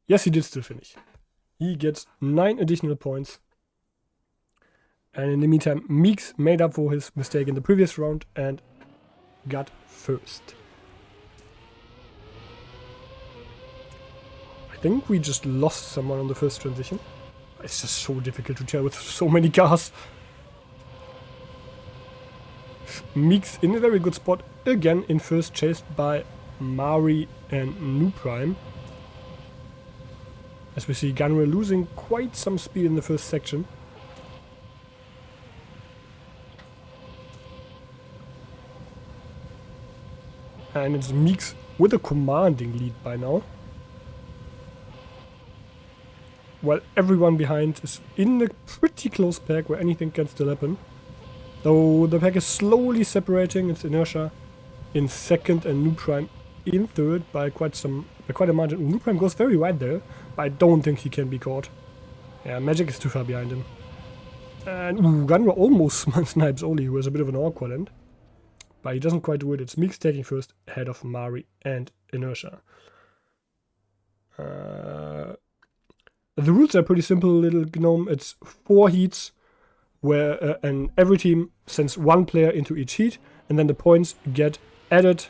A: Yes, he did still finish. He gets 9 additional points. And in the meantime, Meeks made up for his mistake in the previous round and got first. I think we just lost someone on the first transition. It's just so difficult to tell with so many cars. Meeks in a very good spot, again in first, chased by Mari and Noob Prime. As we see Gunray losing quite some speed in the first section. And it's Meeks with a commanding lead by now, while everyone behind is in a pretty close pack where anything can still happen. Though the pack is slowly separating. It's Inertia in second and Noob Prime in third by quite a margin. Noob Prime goes very wide there, but I don't think he can be caught. Yeah, Magic is too far behind him. And Gunra almost snipes Oli, who has a bit of an awkward end. But he doesn't quite do it. It's Meeks taking first ahead of Mari and Inertia. The rules are pretty simple, little gnome. It's 4 heats, where and every team sends 1 player into each heat, and then the points get added,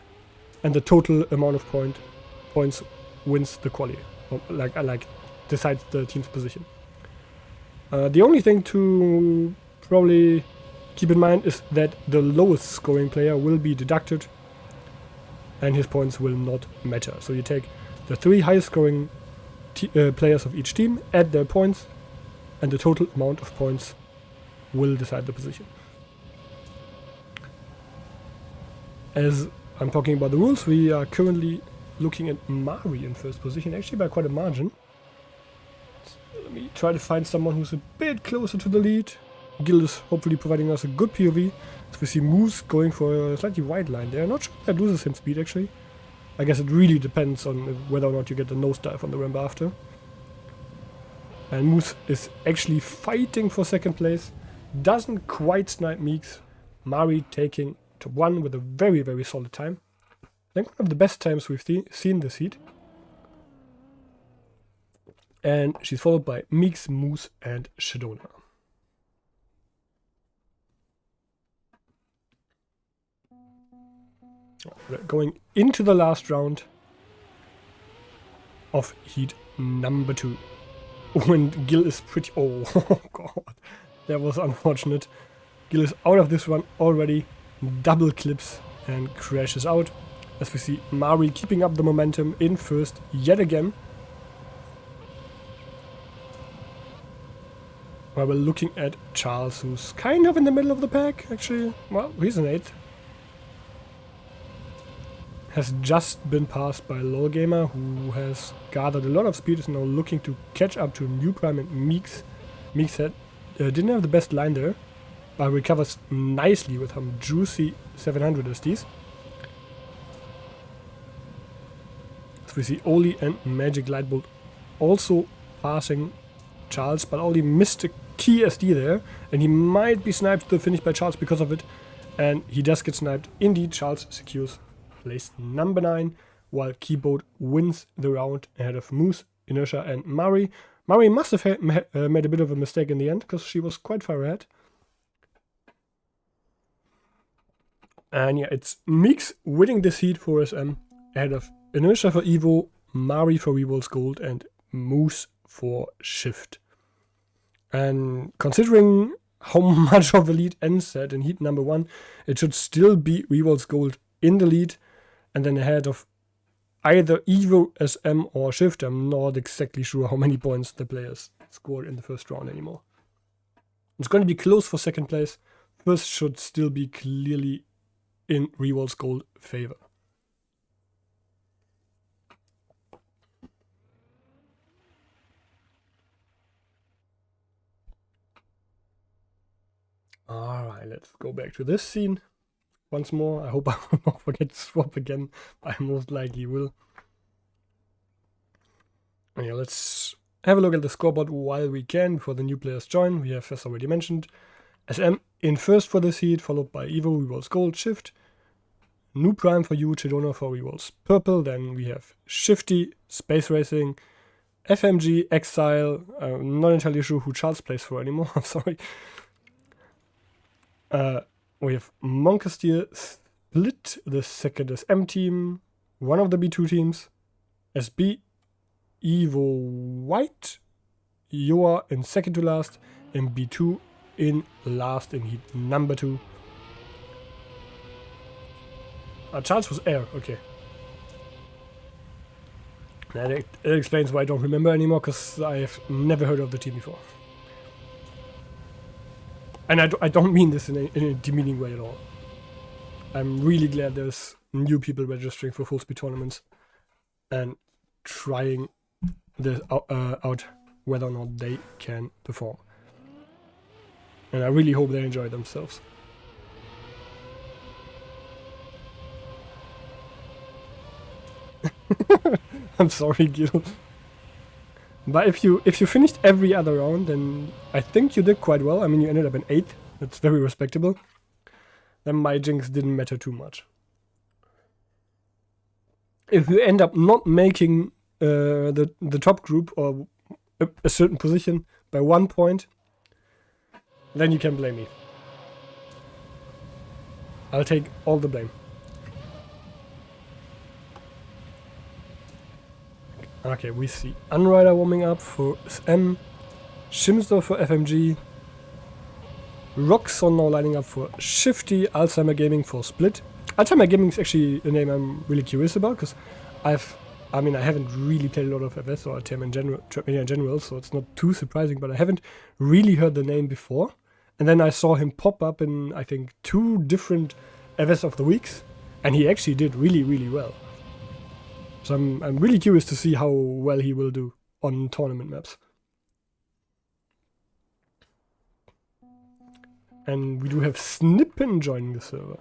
A: and the total amount of points wins the quali, or like decides the team's position. The only thing to probably keep in mind is that the lowest scoring player will be deducted and his points will not matter. So you take the 3 highest scoring players of each team, add their points, and the total amount of points will decide the position. As I'm talking about the rules, we are currently looking at Mari in first position, actually by quite a margin. So let me try to find someone who's a bit closer to the lead. Gil is hopefully providing us a good POV. So we see Moose going for a slightly wide line there. Not sure if that loses him speed actually. I guess it really depends on whether or not you get the nosedive on the ramp after. And Moose is actually fighting for second place. Doesn't quite snipe Meeks. Mari taking top 1 with a very, very solid time. I think one of the best times we've seen this heat. And she's followed by Meeks, Moose, and Shadona. We're going into the last round of heat number 2. When Gil is pretty... Oh, god. That was unfortunate. Gil is out of this one already. Double clips and crashes out. As we see Mari keeping up the momentum in first yet again. While we're looking at Charles, who's kind of in the middle of the pack, actually. Well, he's an 8th. Has just been passed by LolGamer, who has gathered a lot of speed, is now looking to catch up to New Prime and Meeks. Meeks didn't have the best line there, but recovers nicely with some juicy 700 SDs. So we see Oli and Magic Lightbolt also passing Charles, but Oli missed a key SD there, and he might be sniped to the finish by Charles because of it, and he does get sniped. Indeed, Charles secures place number 9, while Keyboard wins the round ahead of Moose, Inertia, and Mari. Mari must have made a bit of a mistake in the end, because she was quite far ahead. And yeah, it's Meeks winning this heat for SM, ahead of Inertia for Evo, Mari for Revol's Gold, and Moose for Shift. And considering how much of the lead ends at in heat number 1, it should still be Revol's Gold in the lead, and then ahead of either Evo, SM, or Shift. I'm not exactly sure how many points the players scored in the first round anymore. It's going to be close for second place. First should still be clearly in Revol's Gold favor. Alright, let's go back to this scene once more. I hope I will not forget to swap again. I most likely will. Yeah, let's have a look at the scoreboard while we can before the new players join. We have, as already mentioned, SM in first for this heat, followed by Evo, Revol's Gold, Shift, New Prime for you, Chidona for Revol's Purple. Then we have Shifty, Space Racing, FMG, Exile. I'm not entirely sure who Charles plays for anymore. I'm sorry. We have Monkasteer, Split, the second SM team, one of the B2 teams, SB, Evo White, Yoa in second to last, and B2 in last in heat number 2. Charles was air, okay. That explains why I don't remember anymore, because I've never heard of the team before. And I don't mean this in a demeaning way at all. I'm really glad there's new people registering for FullSpeed tournaments and trying this out whether or not they can perform. And I really hope they enjoy themselves. I'm sorry, Gil. But if you finished every other round, then I think you did quite well. I mean, you ended up in 8th. That's very respectable. Then my jinx didn't matter too much. If you end up not making the top group or a certain position by 1 point, then you can blame me. I'll take all the blame. Okay, we see Unrider warming up for SM, Shimster for FMG, Roxon now lining up for Shifty, Alzheimer Gaming for Split. Alzheimer Gaming is actually a name I'm really curious about, because I haven't really played a lot of FS or TM in general, so it's not too surprising, but I haven't really heard the name before. And then I saw him pop up in, I think, 2 different FS of the weeks, and he actually did really, really well. So I'm really curious to see how well he will do on tournament maps. And we do have Snippen joining the server.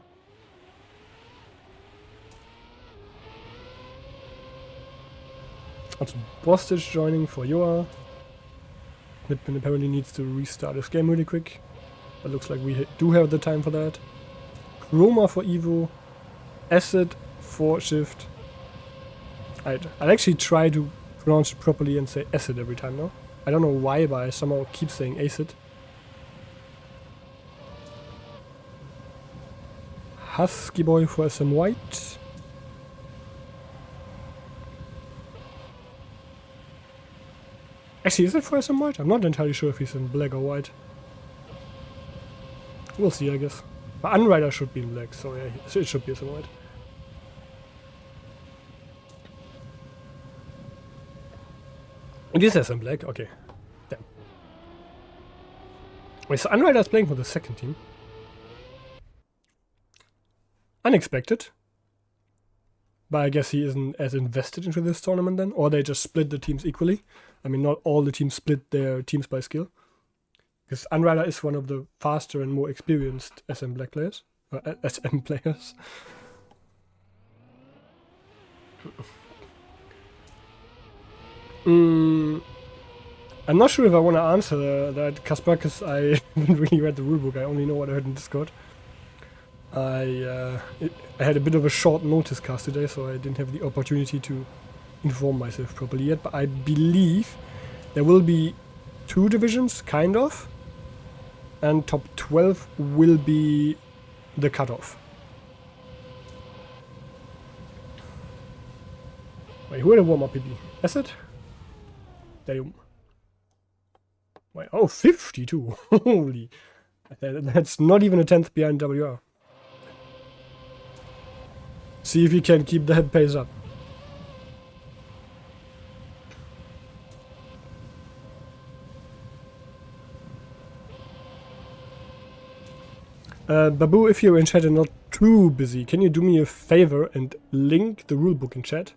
A: Also Bostage joining for Yoa. Snippen apparently needs to restart his game really quick. But looks like we do have the time for that. Chroma for Evo. Acid for Shift. I'll actually try to pronounce it properly and say Acid every time now. I don't know why, but I somehow keep saying Acid. Husky Boy for SM White. Actually, is it for SM White? I'm not entirely sure if he's in black or white. We'll see, I guess. But Unrider should be in black, so yeah, it should be SM White. It is SM Black, okay. Damn. Wait, so Unrider is playing for the second team. Unexpected. But I guess he isn't as invested into this tournament then, or they just split the teams equally. I mean, not all the teams split their teams by skill. Because Unrider is one of the faster and more experienced SM Black players. SM players. I'm not sure if I want to answer that, Kasper, because I haven't really read the rulebook. I only know what I heard in Discord. I had a bit of a short notice cast today, so I didn't have the opportunity to inform myself properly yet. But I believe there will be 2 divisions, kind of, and top 12 will be the cutoff. Wait, who had a warm-up PP? Acid? Damn. Wait, oh, 52. Holy. That's not even a 10th behind WR. See if you can keep that pace up. Babu, if you're in chat and not too busy, can you do me a favor and link the rulebook in chat?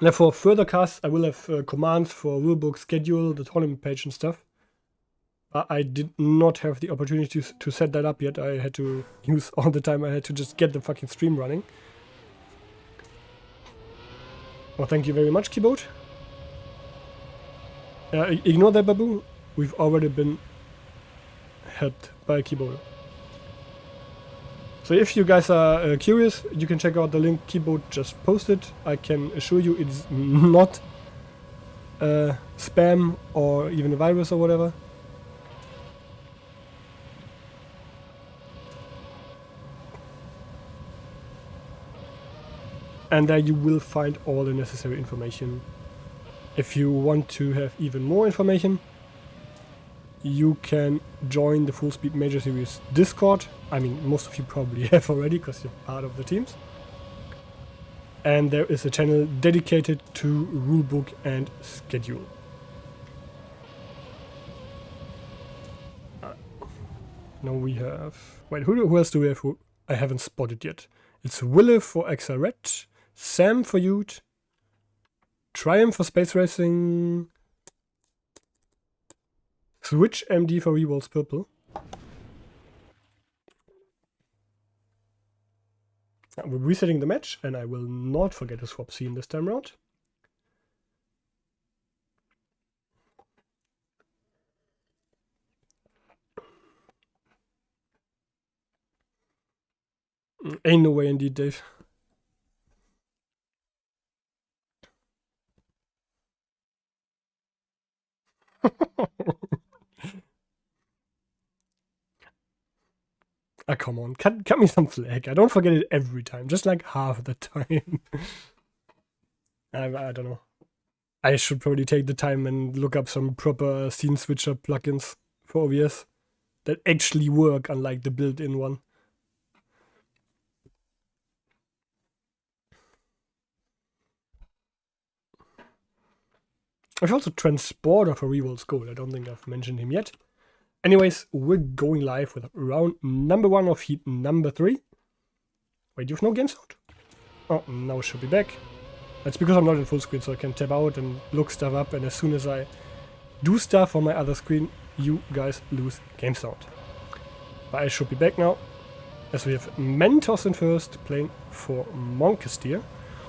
A: Now for further casts, I will have commands for rulebook, schedule, the tournament page and stuff. I did not have the opportunity to set that up yet. I had to use all the time I had to just get the fucking stream running. Oh, thank you very much, Keyboard. Ignore that, Babu. We've already been helped by Keyboard. So if you guys are curious, you can check out the link Keyboard just posted. I can assure you it's not spam or even a virus or whatever. And there you will find all the necessary information. If you want to have even more information, you can join the FullSpeed Major Series Discord. I mean, most of you probably have already because you're part of the teams. And there is a channel dedicated to rulebook and schedule. Now we have... Wait, who else do we have who I haven't spotted yet? It's Wille for XRET, Sam for Youth, Triumph for Space Racing, Switch MD for Revolts Purple. We're resetting the match, and I will not forget to swap scene this time around. Ain't no way indeed, Dave. Ah, come on, cut me some slack. I don't forget it every time, just like half the time. I don't know. I should probably take the time and look up some proper scene switcher plugins for OBS that actually work, unlike the built-in one. I've also Transporter for Revol's Gold. I don't think I've mentioned him yet. Anyways, we're going live with round number 1 of heat number 3. Wait, you have no game sound? Oh, now it should be back. That's because I'm not in full screen, so I can tab out and look stuff up, and as soon as I do stuff on my other screen, you guys lose game sound. But I should be back now, as we have Mentos in first, playing for Monkesteer.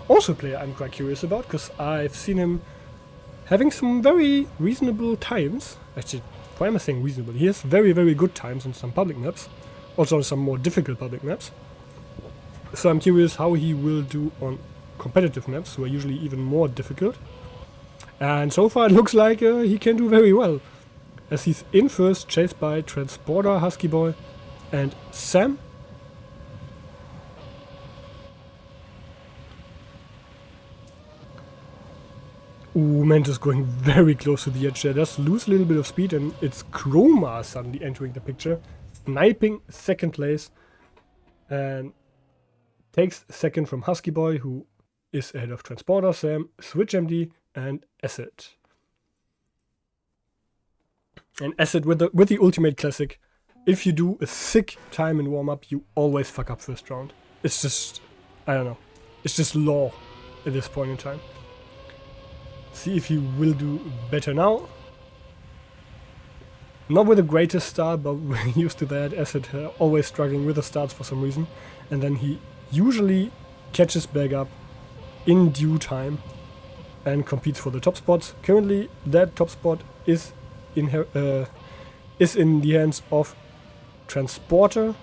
A: Also a player I'm quite curious about, because I've seen him having some very reasonable times. Actually, why am I saying reasonable? He has very, very good times on some public maps. Also on some more difficult public maps. So I'm curious how he will do on competitive maps, who are usually even more difficult. And so far it looks like he can do very well, as he's in first, chased by Transporter, Husky Boy, and Sam. Ooh, Mentos going very close to the edge there. Does lose a little bit of speed, and it's Chroma suddenly entering the picture, sniping second place, and takes second from Husky Boy, who is ahead of Transporter, Sam, Switch MD, and Acid. And Acid with the Ultimate Classic, if you do a sick time in warm-up, you always fuck up first round. It's just, I don't know, it's just law at this point in time. See if he will do better now. Not with the greatest start, but we're used to that. Acid always struggling with the starts for some reason. And then he usually catches back up in due time and competes for the top spots. Currently, that top spot is in the hands of Transporter,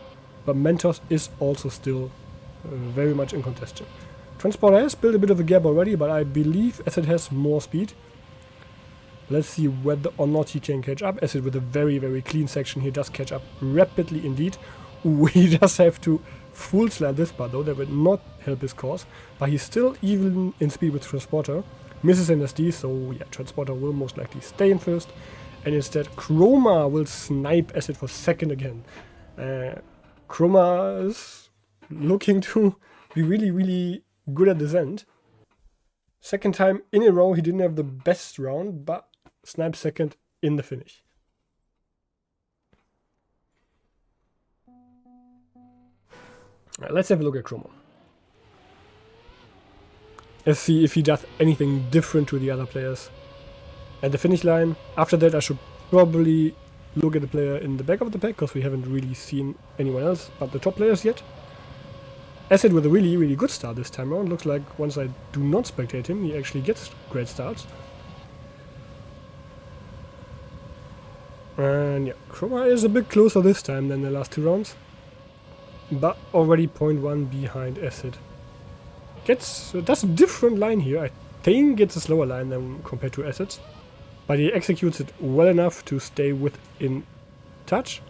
A: but Mentos is also still very much in contention. Transporter has built a bit of a gap already, but I believe Acid has more speed. Let's see whether or not he can catch up. Acid with a very, very clean section. He does catch up rapidly indeed. Ooh, he does have to full slam this part though. That would not help his cause. But he's still even in speed with Transporter. Misses in SD, so yeah, Transporter will most likely stay in first. And instead, Chroma will snipe Acid for second again. Chroma is looking to be really, really good at this end. Second time in a row, he didn't have the best round, but sniped second in the finish. Right, let's have a look at Chroma. Let's see if he does anything different to the other players at the finish line. After that, I should probably look at the player in the back of the pack, because we haven't really seen anyone else but the top players yet. Acid with a really, really good start this time around. Looks like once I do not spectate him, he actually gets great starts. And yeah, Chroma is a bit closer this time than the last two rounds, but already 0.1 behind Acid. Does a different line here. I think it's a slower line than compared to Acid's, but he executes it well enough to stay within touch.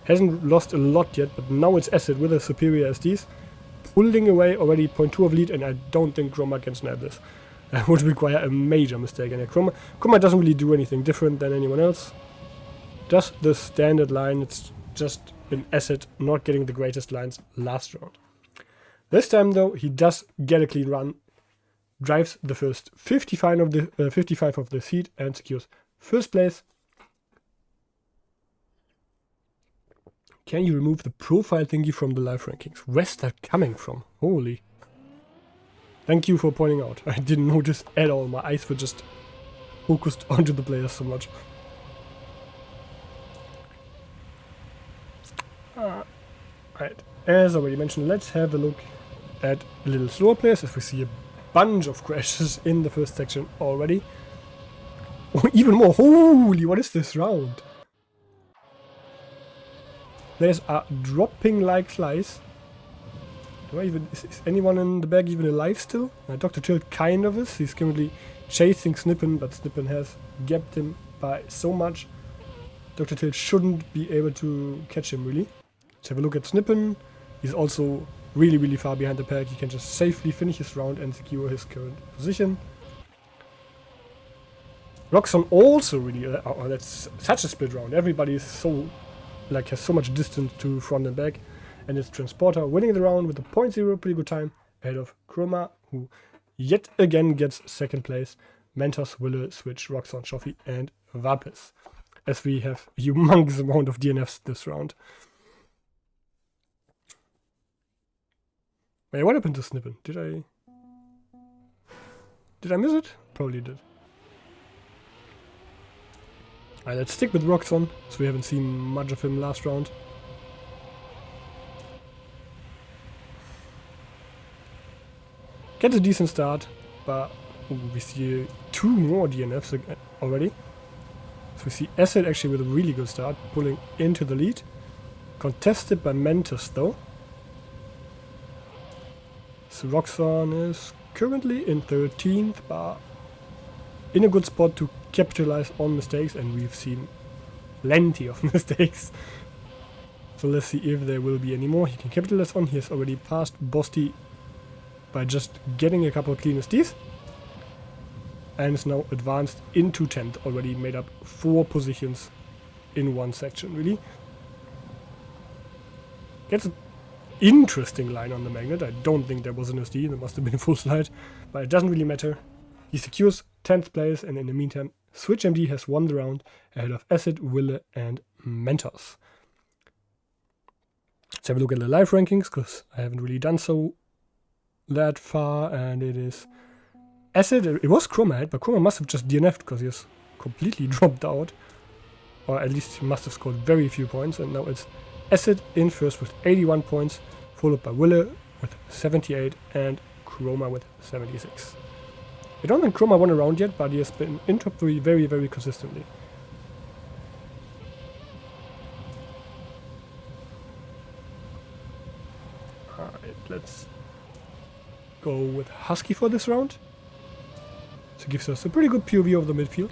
A: Hasn't lost a lot yet, but now it's Acid with a superior SDs, pulling away already 0.2 of lead, and I don't think Chroma can snap this. That would require a major mistake. And Chroma doesn't really do anything different than anyone else. Just the standard line. It's just been Acid not getting the greatest lines last round. This time though, he does get a clean run, drives the first 55 of the seed, and secures first place. Can you remove the profile thingy from the live rankings? Where's that coming from? Holy. Thank you for pointing out. I didn't notice at all. My eyes were just focused onto the players so much. Right. As already mentioned, let's have a look at a little slower players, as we see a bunch of crashes in the first section already. Oh, even more. Holy, what is this round? Players are dropping like flies. Is anyone in the bag even alive still? Dr. Till kind of is. He's currently chasing Snippen, but Snippen has gapped him by so much. Dr. Till shouldn't be able to catch him really. Let's have a look at Snippen. He's also really far behind the pack. He can just safely finish his round and secure his current position. Roxon also really, that's such a split round. Everybody is so, like, has so much distance to front and back. And it's Transporter winning the round with a 0.0, pretty good time, ahead of Chroma, who yet again gets second place. Mentos, Wille, Switch, Roxon, Shoffy, and Vapis. As we have a humongous amount of DNFs this round. Wait, what happened to Snippen? Did I miss it? Probably did. Alright, let's stick with Roxon, so we haven't seen much of him last round. Gets a decent start, but we see 2 more DNFs already. So we see Acid actually with a really good start, pulling into the lead. Contested by Mentos though. So Roxon is currently in 13th, but in a good spot to capitalize on mistakes, and we've seen plenty of mistakes. So let's see if there will be any more he can capitalize on. He has already passed Bosti by just getting a couple of clean SDs. And is now advanced into 10th, already made up 4 positions in one section, really. Gets an interesting line on the magnet. I don't think there was an SD, there must have been a full slide, but it doesn't really matter. He secures 10th place, and in the meantime, Switch MD has won the round ahead of Acid, Wille, and Mentos. Let's have a look at the live rankings, because I haven't really done so that far, and it is Acid. It was Chroma ahead, but Chroma must have just DNF'd because he has completely dropped out. Or at least he must have scored very few points, and now it's Acid in first with 81 points, followed by Wille with 78 and Chroma with 76. I don't think Chroma won a round yet, but he has been in top 3 very consistently. Alright, let's go with Husky for this round. So it gives us a pretty good POV of the midfield.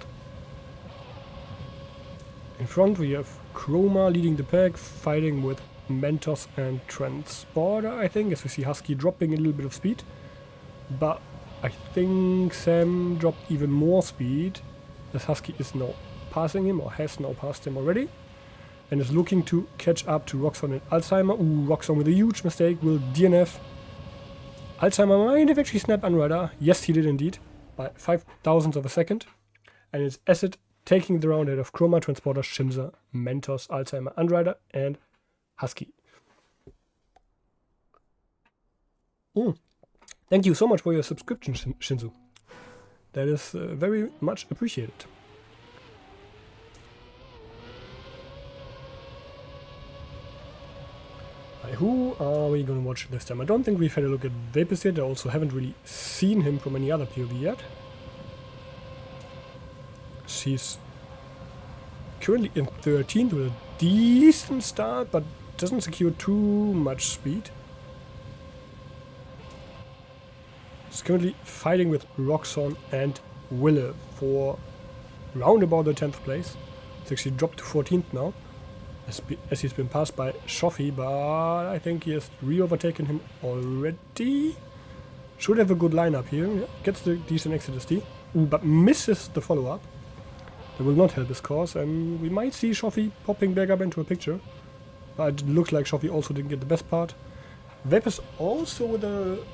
A: In front we have Chroma leading the pack, fighting with Mentos and Transporter, I think, as we see Husky dropping a little bit of speed. But I think Sam dropped even more speed, as Husky is now passing him, or has now passed him already, and is looking to catch up to Roxon and Alzheimer. Ooh, Roxon with a huge mistake will DNF. Alzheimer might have actually snapped Unrider. Yes, he did indeed, by 0.005 of a second. And it's Acid taking the round ahead of Chroma, Transporter, Shimza, Mentos, Alzheimer, Unrider, and Husky. Thank you so much for your subscription, Shinzu. That is very much appreciated. Who are we going to watch this time? I don't think we've had a look at Vapis yet. I also haven't really seen him from any other POV yet. She's currently in 13th with a decent start, but doesn't secure too much speed. She's currently fighting with Roxon and Wille for round about the 10th place. It's actually dropped to 14th now, as he's been passed by Shoffy, but I think he has re-overtaken him already. Should have a good lineup here. Yeah, gets the decent exit SD, but misses the follow-up. That will not help his cause, and we might see Shoffy popping back up into a picture. But it looks like Shoffy also didn't get the best part. Vapis also with a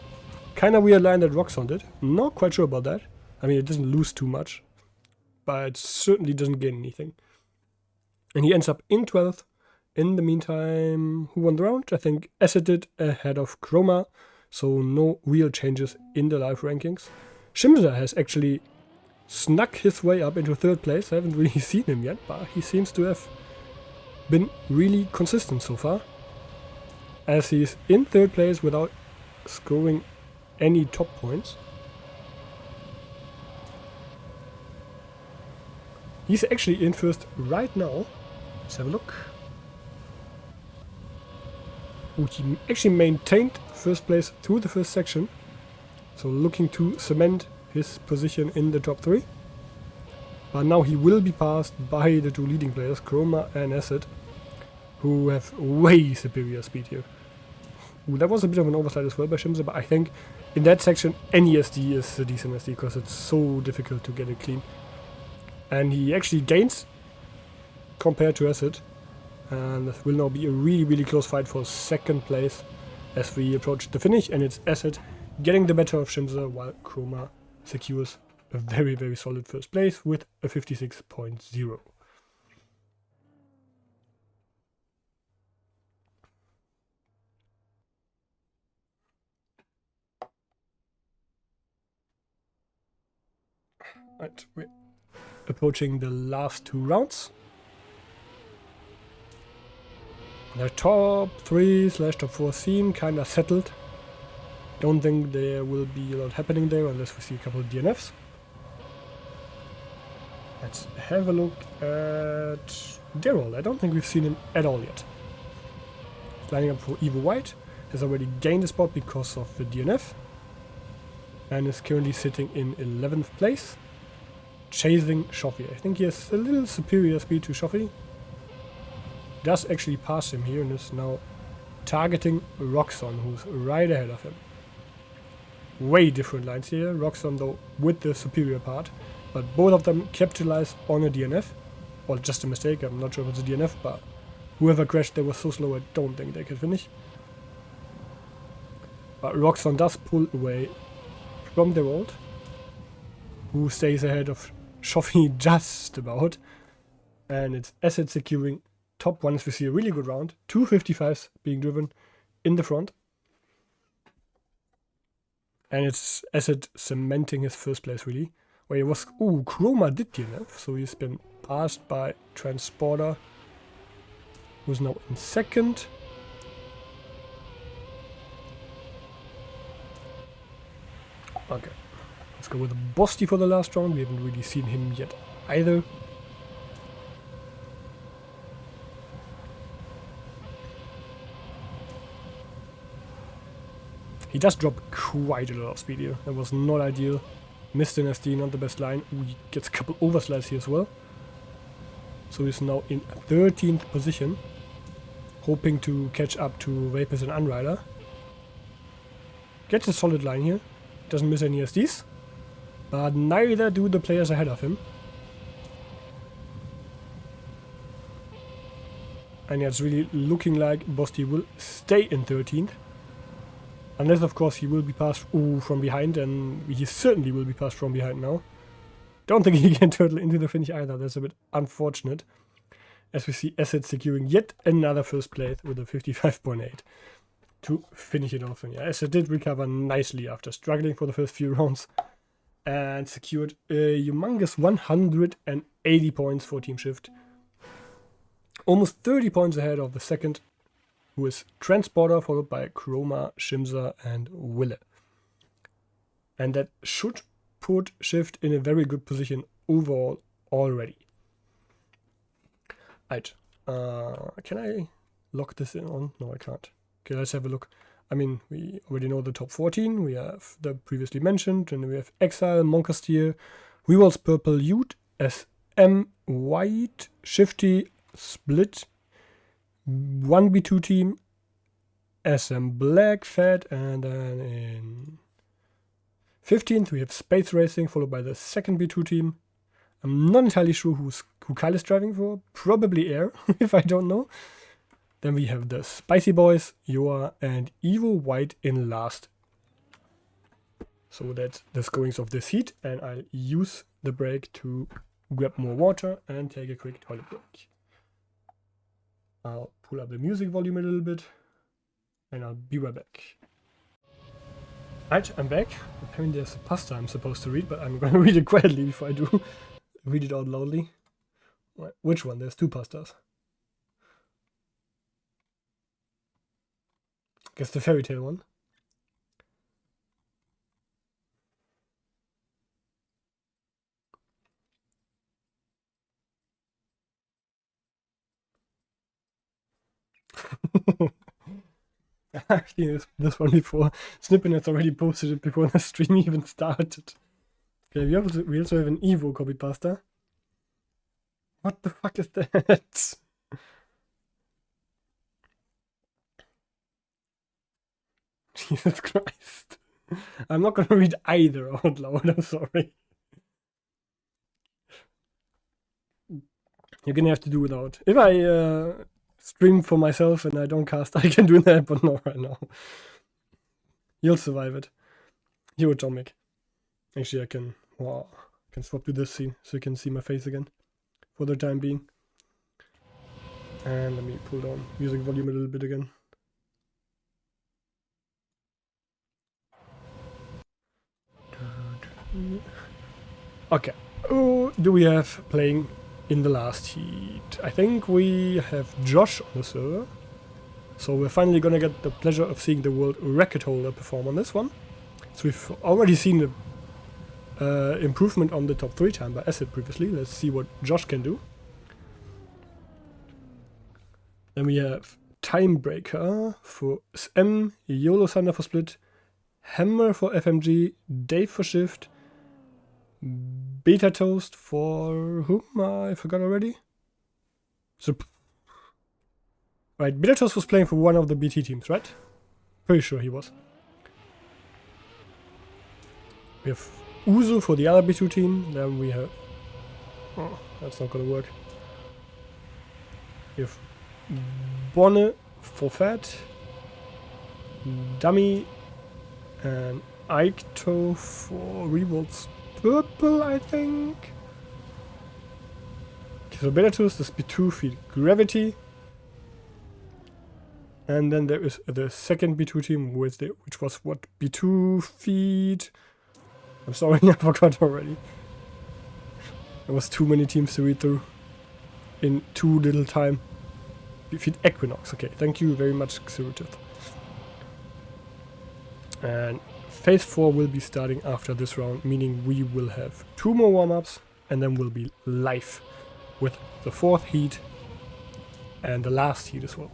A: kind of weird line that Roxon did. Not quite sure about that. I mean, it doesn't lose too much, but it certainly doesn't gain anything. And he ends up in 12th. In the meantime, who won the round? I think Acid did, ahead of Chroma, so no real changes in the live rankings. Shimza has actually snuck his way up into 3rd place. I haven't really seen him yet, but he seems to have been really consistent so far, as he's in 3rd place without scoring any top points. He's actually in first right now. Let's have a look. Oh, he actually maintained first place through the first section, so looking to cement his position in the top 3. But now he will be passed by the 2 leading players, Chroma and Acid. who have way superior speed here. Ooh, that was a bit of an oversight as well by Shimza, but I think in that section any SD is a decent SD because it's so difficult to get it clean. And he actually gains compared to Acid. And this will now be a really, really close fight for second place as we approach the finish. And it's Acid getting the better of Shimza while Chroma secures a very, very solid first place with a 56.0. Right, we're approaching the last two rounds. The top 3/top 4 theme kinda settled. Don't think there will be a lot happening there unless we see a couple of DNFs. Let's have a look at Daryl. I don't think we've seen him at all yet. He's lining up for Evo White. Has already gained a spot because of the DNF. And is currently sitting in 11th place. Chasing Shoffy. I think he has a little superior speed to Shoffy. Does actually pass him here and is now targeting Roxon, who's right ahead of him. Way different lines here. Roxon though with the superior part, but both of them capitalize on a DNF. Or just a mistake, I'm not sure if it's a DNF, but whoever crashed there was so slow I don't think they could finish. But Roxon does pull away from the road, who stays ahead of Shoffy just about. And it's Acid securing top one as we see a really good round. 255s being driven in the front. And it's Acid cementing his first place really. Where he was, Chroma did DNF, so he's been passed by Transporter, who's now in second. Okay, let's go with Bosti for the last round. We haven't really seen him yet either. He does drop quite a lot of speed here. That was not ideal. Missed an SD, not the best line. He gets a couple overslides here as well. So he's now in 13th position. Hoping to catch up to Vapors and Unrider. Gets a solid line here. Doesn't miss any SDs. But neither do the players ahead of him. And yeah, it's really looking like Bosti will stay in 13th. Unless, of course, he will be passed from behind, and he certainly will be passed from behind now. Don't think he can turtle into the finish either. That's a bit unfortunate. As we see Acid securing yet another first place with a 55.8 to finish it off. And yeah, Acid did recover nicely after struggling for the first few rounds and secured a humongous 180 points for Team Shift. Almost 30 points ahead of the second, who is Transporter, followed by Chroma, Shimza, and Wille. And that should put Shift in a very good position overall already. Right. Can I lock this in on? No, I can't. Okay, let's have a look. I mean, we already know the top 14. We have the previously mentioned, and we have Exile, Monkastier, Weewall's Purple, Ute, SM, White, Shifty, Split, 1B2 team, SM Black, Fat, and then in 15th we have Space Racing, followed by the second B2 team. I'm not entirely sure who Kyle is driving for, probably Air, if I don't know. Then we have the Spicy Boys, Yoa, and Evo White in last. So that's the scorings of this heat, and I'll use the break to grab more water and take a quick toilet break. I'll pull up the music volume a little bit, and I'll be right back. Right, I'm back. Apparently there's a pasta I'm supposed to read, but I'm going to read it quietly before I do read it out loudly. Right, which one? There's two pastas. I guess the fairy tale one. I've seen this one before. Snippin has already posted it before the stream even started. Okay, we also have an Evo copy pasta. What the fuck is that? Jesus Christ. I'm not gonna read either out loud, I'm sorry. You're gonna have to do without. If I stream for myself and I don't cast, I can do that, but not right now. You'll survive it. You Atomic. Actually, I can swap to this scene so you can see my face again for the time being. And let me pull down music volume a little bit again. Okay, who do we have playing in the last heat? I think we have Josh on the server. So we're finally gonna get the pleasure of seeing the world record holder perform on this one. So we've already seen the improvement on the top 3 time by Acid previously. Let's see what Josh can do. Then we have Timebreaker for SM, YOLO Thunder for Split, Hammer for FMG, Dave for Shift, Beta Toast for whom? I forgot already. So, right, Beta Toast was playing for one of the BT teams, right? Pretty sure he was. We have Uzu for the other B2 team. Then we have... Oh, that's not gonna work. We have Bonne for Fat, Dummy, and Aito for Revolts Purple, I think. Okay, so Beta Toast is B2 feed Gravity. And then there is the second B2 team, which was what? B2 feed... I'm sorry, I forgot already. There was too many teams to read through in too little time. Feed Equinox, okay, thank you very much, Xerutith. And Phase 4 will be starting after this round, meaning we will have 2 more warm-ups and then we'll be live with the 4th heat and the last heat as well.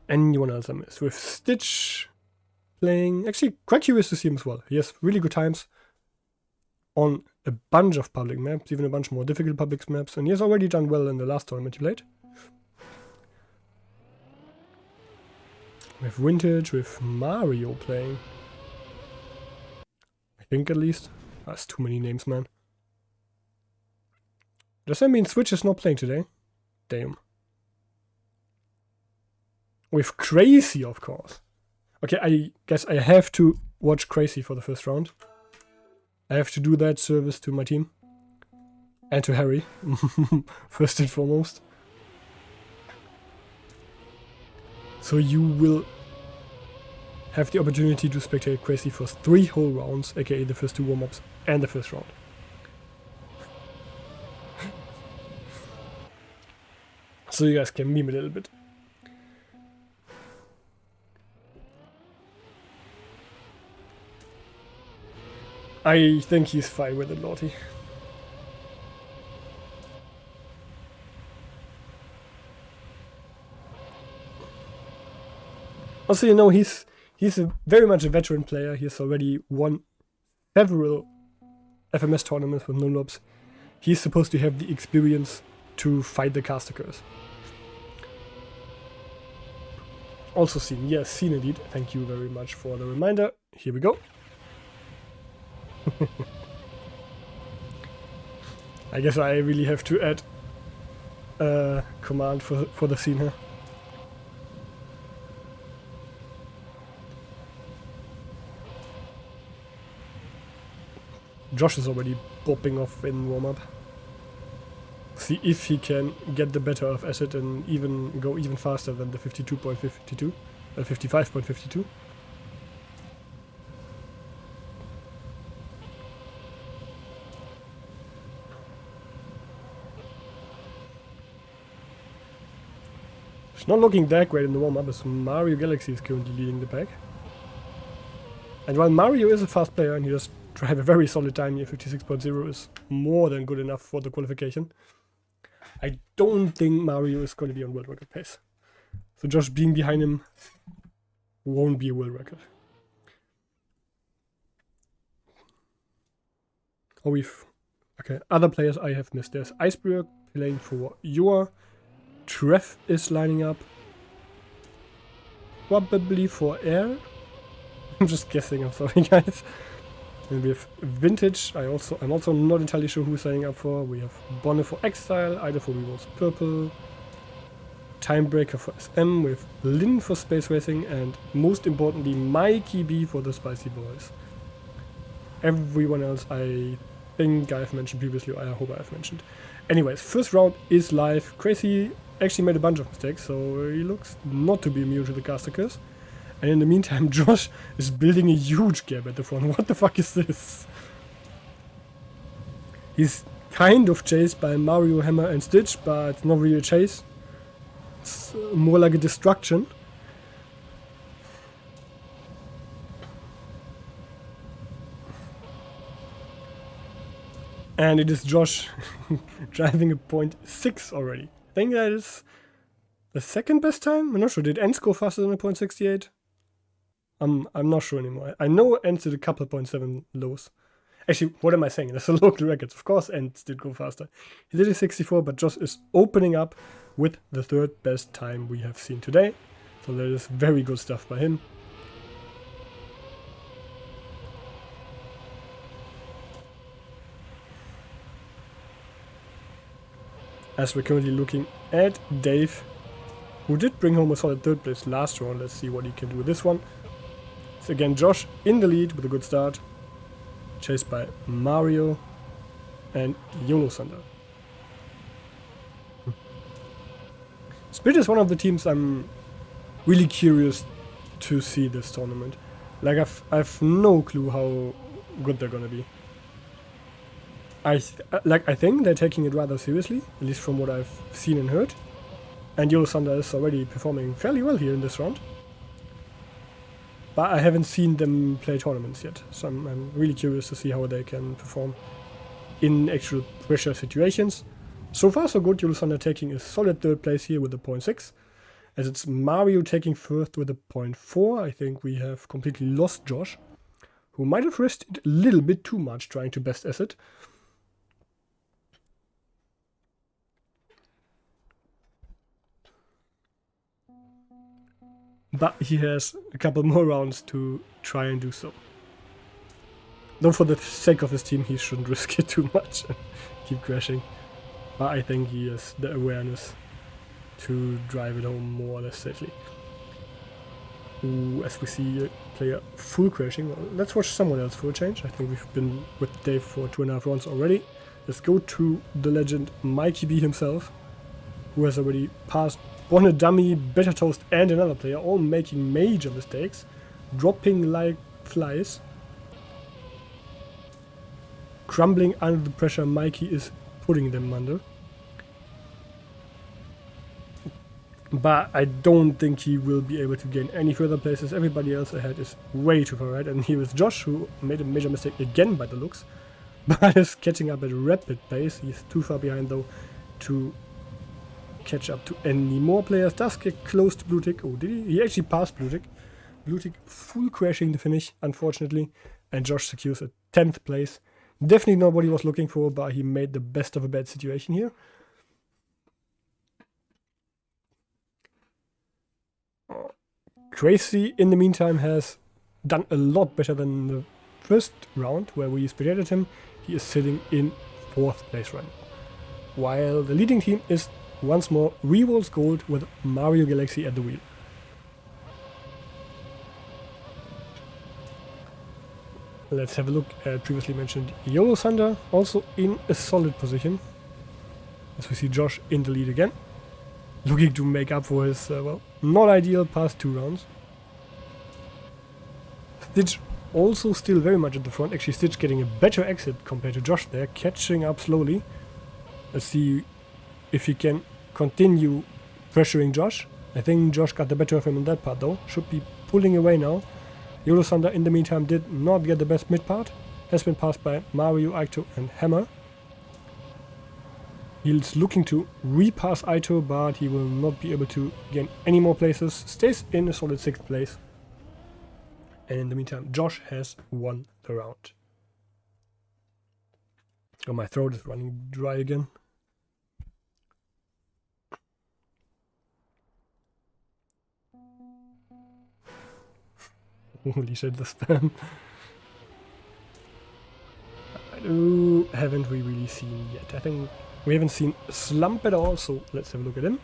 A: Anyone else I missed? With Stitch playing, actually quite curious to see him as well. He has really good times on a bunch of public maps, even a bunch more difficult public maps, and he has already done well in the last tournament he played. We have Vintage with Mario playing. I think at least. That's too many names, man. Does that mean Switch is not playing today? Damn. With Crazy, of course. Okay, I guess I have to watch Crazy for the first round. I have to do that service to my team. And to Harry. First and foremost. So you will have the opportunity to spectate Crazy for 3 whole rounds, aka the first 2 warm-ups and the first round. So you guys can meme a little bit. I think he's fine with it, Lorty. Also, you know, he's very much a veteran player. He has already won several FMS tournaments with non-lobs. He's supposed to have the experience to fight the caster curse. Also seen, yes, seen indeed. Thank you very much for the reminder. Here we go. I guess I really have to add a command for the scene here. Josh is already popping off in warm-up. See if he can get the better of Acid and even go even faster than the 52.52, 55.52. It's not looking that great in the warm-up as Mario Galaxy is currently leading the pack. And while Mario is a fast player and he does have a very solid time here, 56.0 is more than good enough for the qualification, I don't think Mario is going to be on world record pace. So Josh being behind him won't be a world record. Oh, okay, other players I have missed. There's Iceberg playing for Yor. Trev is lining up. probably for air. I'm just guessing, I'm sorry guys. And we have Vintage, I'm also not entirely sure who's signing up for. We have Bonne for Exile, Ida for Revolves Purple, Timebreaker for SM, with Lin for Space Racing, and most importantly Mikey B for the Spicy Boys. Everyone else I think I've mentioned previously, or I hope I've mentioned. Anyways, first round is live. Crazy actually made a bunch of mistakes, so he looks not to be immune to the caster curse. And in the meantime, Josh is building a huge gap at the front. What the fuck is this? He's kind of chased by Mario, Hammer and Stitch, but it's not really a chase. It's more like a destruction. And it is Josh driving a 0.6 already. I think that is the second best time? I'm not sure. Did Ents go faster than a 0.68? I'm not sure anymore. I know Ents did a couple 0.7 lows. Actually, what am I saying? That's a local records. Of course Ents did go faster. He did a 64, but Josh is opening up with the third best time we have seen today. So that is very good stuff by him. As we're currently looking at Dave, who did bring home a solid third place last round. Let's see what he can do with this one. So again, Josh in the lead with a good start, chased by Mario and YOLO Thunder. Spirit is one of the teams I'm really curious to see this tournament. Like I've no clue how good they're gonna be. I think they're taking it rather seriously, at least from what I've seen and heard. And YOLO Thunder is already performing fairly well here in this round. But I haven't seen them play tournaments yet, so I'm really curious to see how they can perform in actual pressure situations. So far so good, YOLO Thunder taking a solid third place here with a 0.6. As it's Mario taking first with a 0.4, I think we have completely lost Josh, who might have risked it a little bit too much trying to best asset. But he has a couple more rounds to try and do so. Though for the sake of his team, he shouldn't risk it too much and keep crashing. But I think he has the awareness to drive it home more or less safely. Ooh, as we see a player full crashing. Well, let's watch someone else for a change. I think we've been with Dave for 2.5 rounds already. Let's go to the legend Mikey B himself, who has already passed Bonne Dummy, Better Toast and another player, all making major mistakes, dropping like flies. Crumbling under the pressure, Mikey is putting them under. But I don't think he will be able to gain any further places. Everybody else ahead is way too far ahead. And here is Josh, who made a major mistake again by the looks, but is catching up at a rapid pace. He's too far behind though to catch up to any more players. Does get close to Blue Tick. Oh, did he? He actually passed Blue Tick. Blue Tick full crashing the finish, unfortunately. And Josh secures a 10th place. Definitely not what he was looking for, but he made the best of a bad situation here. Crazy, in the meantime, has done a lot better than the first round, where we spectated him. He is sitting in 4th place right now. While the leading team is once more Revolves Gold with Mario Galaxy at the wheel. Let's have a look at previously mentioned YOLO Thunder, also in a solid position. As we see Josh in the lead again, looking to make up for his, well, not ideal past 2 rounds. Stitch also still very much at the front. Actually, Stitch getting a better exit compared to Josh there, catching up slowly. Let's see if he can continue pressuring Josh. I think Josh got the better of him in that part though. Should be pulling away now. YOLO Thunder in the meantime did not get the best mid part. Has been passed by Mario, Aito and Hammer. He's looking to repass Aito, but he will not be able to gain any more places. Stays in a solid 6th place. And in the meantime, Josh has won the round. Oh, my throat is running dry again. Holy shit, the spam. Ooh, haven't we really seen yet? I think we haven't seen Slump at all, so let's have a look at him.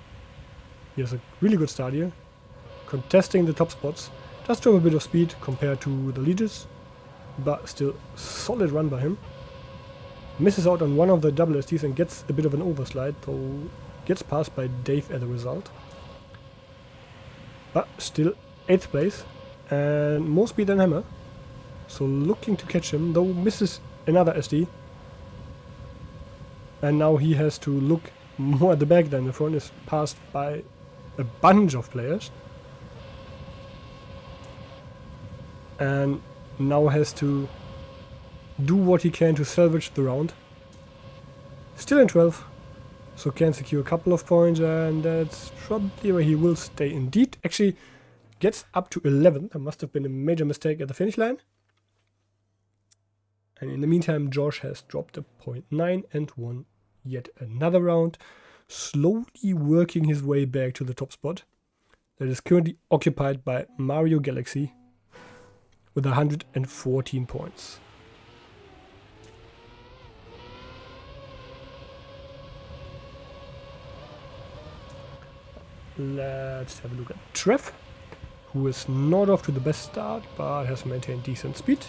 A: He has a really good start here, contesting the top spots. Does drop a bit of speed compared to the leaders, but still solid run by him. Misses out on one of the double STs and gets a bit of an overslide, though gets passed by Dave as a result. But still 8th place and more speed than Hammer. So looking to catch him, though misses another SD. And now he has to look more at the back than the front, is passed by a bunch of players. And now has to do what he can to salvage the round. Still in 12th, so can secure a couple of points, and that's probably where he will stay indeed. Actually gets up to 11th. There must have been a major mistake at the finish line. And in the meantime, Josh has dropped a 0.9 and won yet another round, slowly working his way back to the top spot. That is currently occupied by Mario Galaxy with 114 points. Let's have a look at Trev, who is not off to the best start, but has maintained decent speed.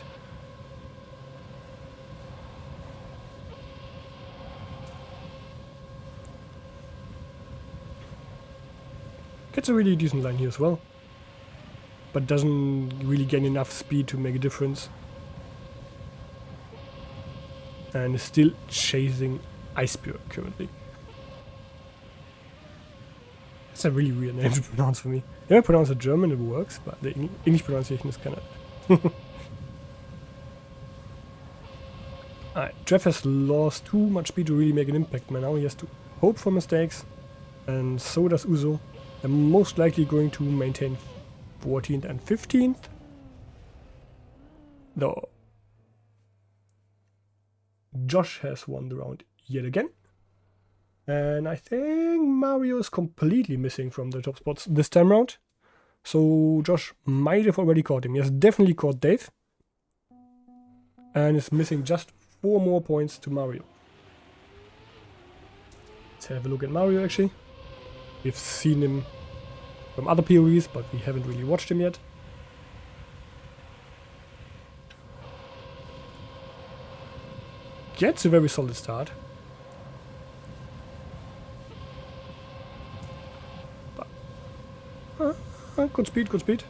A: Gets a really decent line here as well, but doesn't really gain enough speed to make a difference. And is still chasing Iceberg currently. That's a really weird name to pronounce for me. If I pronounce it German, it works, but the English pronunciation is kind of... Alright, Trev has lost too much speed to really make an impact, man. Now he has to hope for mistakes, and so does Uzo. They're most likely going to maintain 14th and 15th. Though Josh has won the round yet again. And I think Mario is completely missing from the top spots this time round. So Josh might have already caught him. He has definitely caught Dave. And is missing just 4 more points to Mario. Let's have a look at Mario actually. We've seen him from other POVs, but we haven't really watched him yet. Gets a very solid start. Good speed, good speed.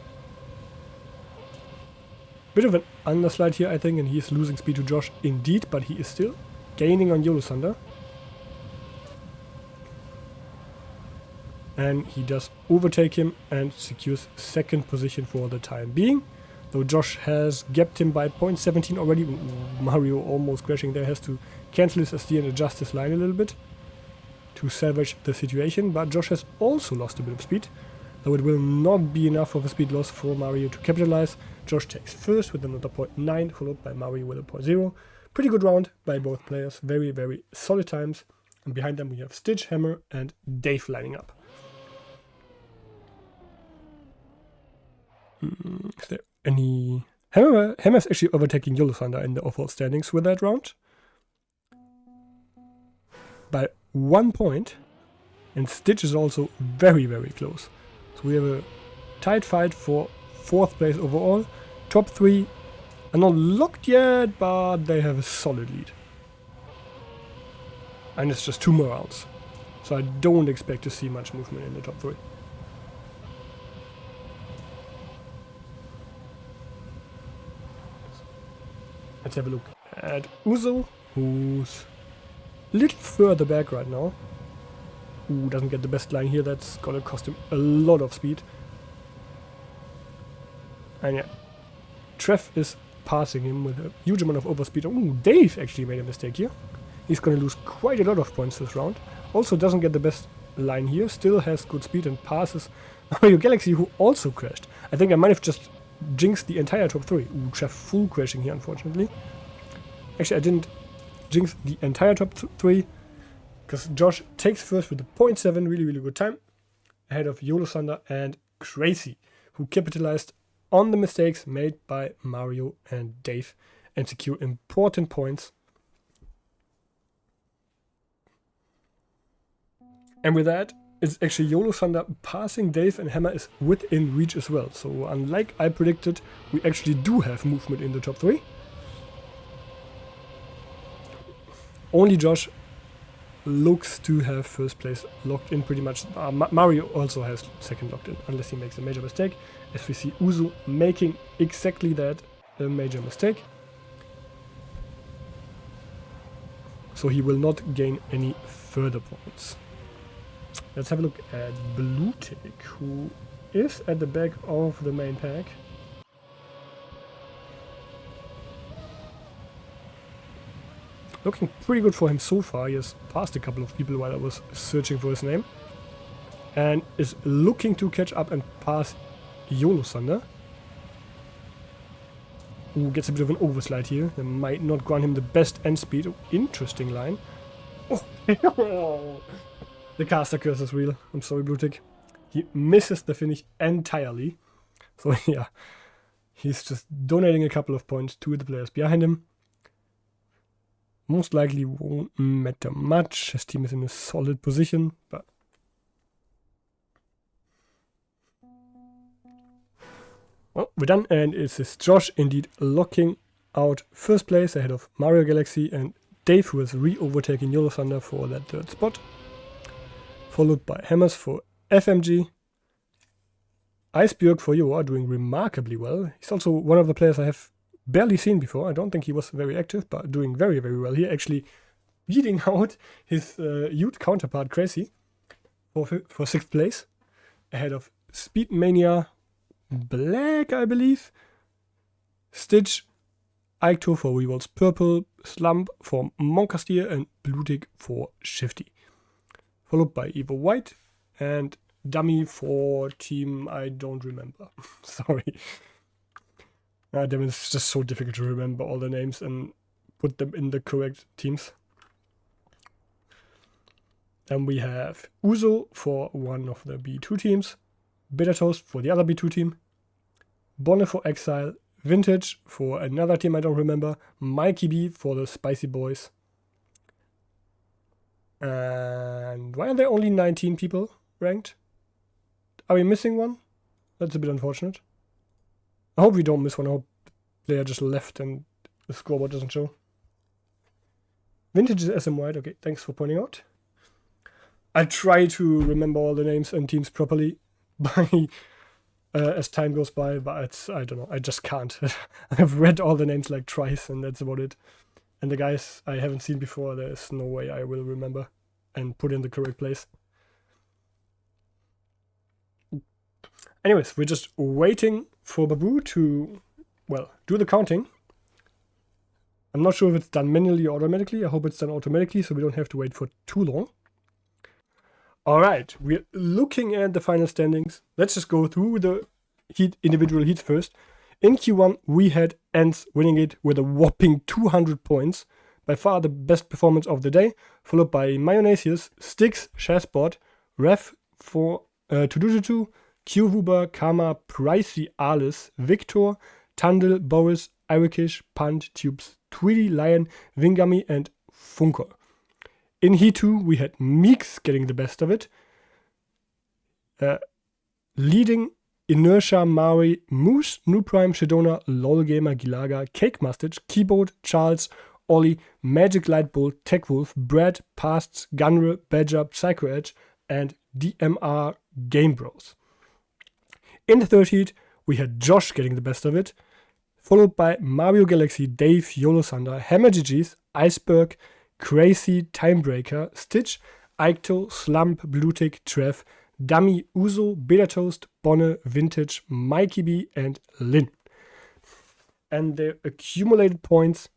A: Bit of an underslide here, I think, and he is losing speed to Josh indeed, but he is still gaining on YOLO Thunder. And he does overtake him and secures 2nd position for the time being. Though Josh has gapped him by 0.17 already. Mario almost crashing there, has to cancel his SD and adjust his line a little bit to salvage the situation. But Josh has also lost a bit of speed, though it will not be enough of a speed loss for Mario to capitalize. Josh takes first with another 0.9, followed by Mario with a 0.0. Pretty good round by both players. Very, very solid times. And behind them we have Stitch, Hammer and Dave lining up. Is there any... Hammer's actually overtaking YOLO Thunder in the overall standings with that round. By 1 point. And Stitch is also very, very close. So we have a tight fight for 4th place overall. Top 3 are not locked yet, but they have a solid lead. And it's just 2 more rounds. So I don't expect to see much movement in the top 3. Let's have a look at Uzo, who's a little further back right now. Ooh, doesn't get the best line here. That's gonna cost him a lot of speed. And yeah, Trev is passing him with a huge amount of overspeed. Ooh, Dave actually made a mistake here. He's gonna lose quite a lot of points this round. Also doesn't get the best line here. Still has good speed and passes Mario Galaxy, who also crashed. I think I might have just jinxed the entire top 3. Ooh, Trev full crashing here, unfortunately. Actually, I didn't jinx the entire top 3, because Josh takes first with a 0.7, really, really good time, ahead of YOLO Thunder and Crazy, who capitalized on the mistakes made by Mario and Dave and secure important points. And with that, it's actually YOLO Thunder passing Dave, and Hammer is within reach as well. So unlike I predicted, we actually do have movement in the top 3. Only Josh looks to have first place locked in pretty much. Mario also has second locked in, unless he makes a major mistake. As we see Uzu making exactly that, a major mistake. So he will not gain any further points. Let's have a look at Bluetick, who is at the back of the main pack. Looking pretty good for him so far. He has passed a couple of people while I was searching for his name. And is looking to catch up and pass YOLO Thunder. Who gets a bit of an overslide here. That might not grant him the best end speed. Oh, interesting line. Oh. The caster curse is real. I'm sorry, Bluetick. He misses the finish entirely. So yeah, he's just donating a couple of points to the players behind him. Most likely won't matter much. His team is in a solid position, but well, we're done, and it's Josh indeed locking out first place ahead of Mario Galaxy and Dave, who is re-overtaking YOLO Thunder for that third spot. Followed by Hammers for FMG. Icebjörg for Joa doing remarkably well. He's also one of the players I have barely seen before. I don't think he was very active, but doing very, very well here. Actually beating out his youth counterpart Crazy for 6th place. Ahead of Speed Mania Black, I believe. Stitch, Icto for Revolts Purple, Slump for Monkastier, and Bluetick for Shifty. Followed by Evo White and Dummy for team I don't remember. Sorry. Damn, it's just so difficult to remember all the names and put them in the correct teams. Then we have Uzo for one of the B2 teams, Bitter Toast for the other B2 team, Bonne for Exile, Vintage for another team I don't remember, Mikey B for the Spicy Boys. And why are there only 19 people ranked? Are we missing one? That's a bit unfortunate. I hope we don't miss one. I hope the player just left and the scoreboard doesn't show. Vintage is SM White. Okay, thanks for pointing out. I try to remember all the names and teams properly by as time goes by, but I don't know. I just can't. I've read all the names like twice, and that's about it. And the guys I haven't seen before, there's no way I will remember and put in the correct place. Anyways, we're just waiting for Babu to, well, do the counting. I'm not sure if it's done manually or automatically. I hope it's done automatically so we don't have to wait for too long. Alright, we're looking at the final standings. Let's just go through the individual heats first. In Q1, we had Ents winning it with a whopping 200 points. By far the best performance of the day. Followed by Mayonnaise, Styx, Shazbot, Ref for Tudututu, Qvuber, Karma, Pricey, Alice, Victor, Tandil, Boris, Irikish, Punt, Tubes, Tweedy, Lion, Wingami, and Funker. In Heat 2, we had Meeks getting the best of it. Leading Inertia, Mari, Moose, New Prime, Shadona, LOL Gamer, Gilaga, Cake Mustache, Keyboard, Charles, Ollie, Magic Light Bolt, Tech Wolf, Brad, Pasts, Gunre, Badger, Psycho Edge, and DMR Game Bros. In the third heat, we had Josh getting the best of it, followed by Mario Galaxy, Dave, YOLO Thunder, Hammer GG's, Iceberg, Crazy, Timebreaker, Stitch, Icto, Slump, Bluetick, Trev, Dummy, Uzo, Beta Toast, Bonne, Vintage, Mikey B, and Lin. And their accumulated points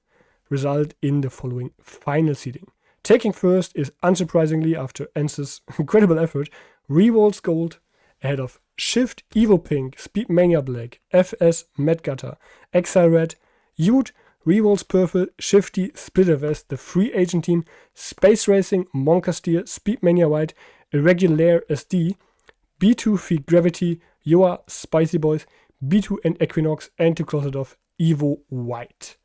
A: result in the following final seeding. Taking first is, unsurprisingly, after Ence's incredible effort, Revolts Gold ahead of Shift, Evo Pink, Speed Mania Black, FS, Medgutter, Exile Red, Ute, Revolts Purple, Shifty, Splittervest, the Free Agent Team, Space Racing, Monkastier, Speed Mania White, Irregular SD, B2 Feed Gravity, Yoa, Spicy Boys, B2 and Equinox, and to close it off, Evo White.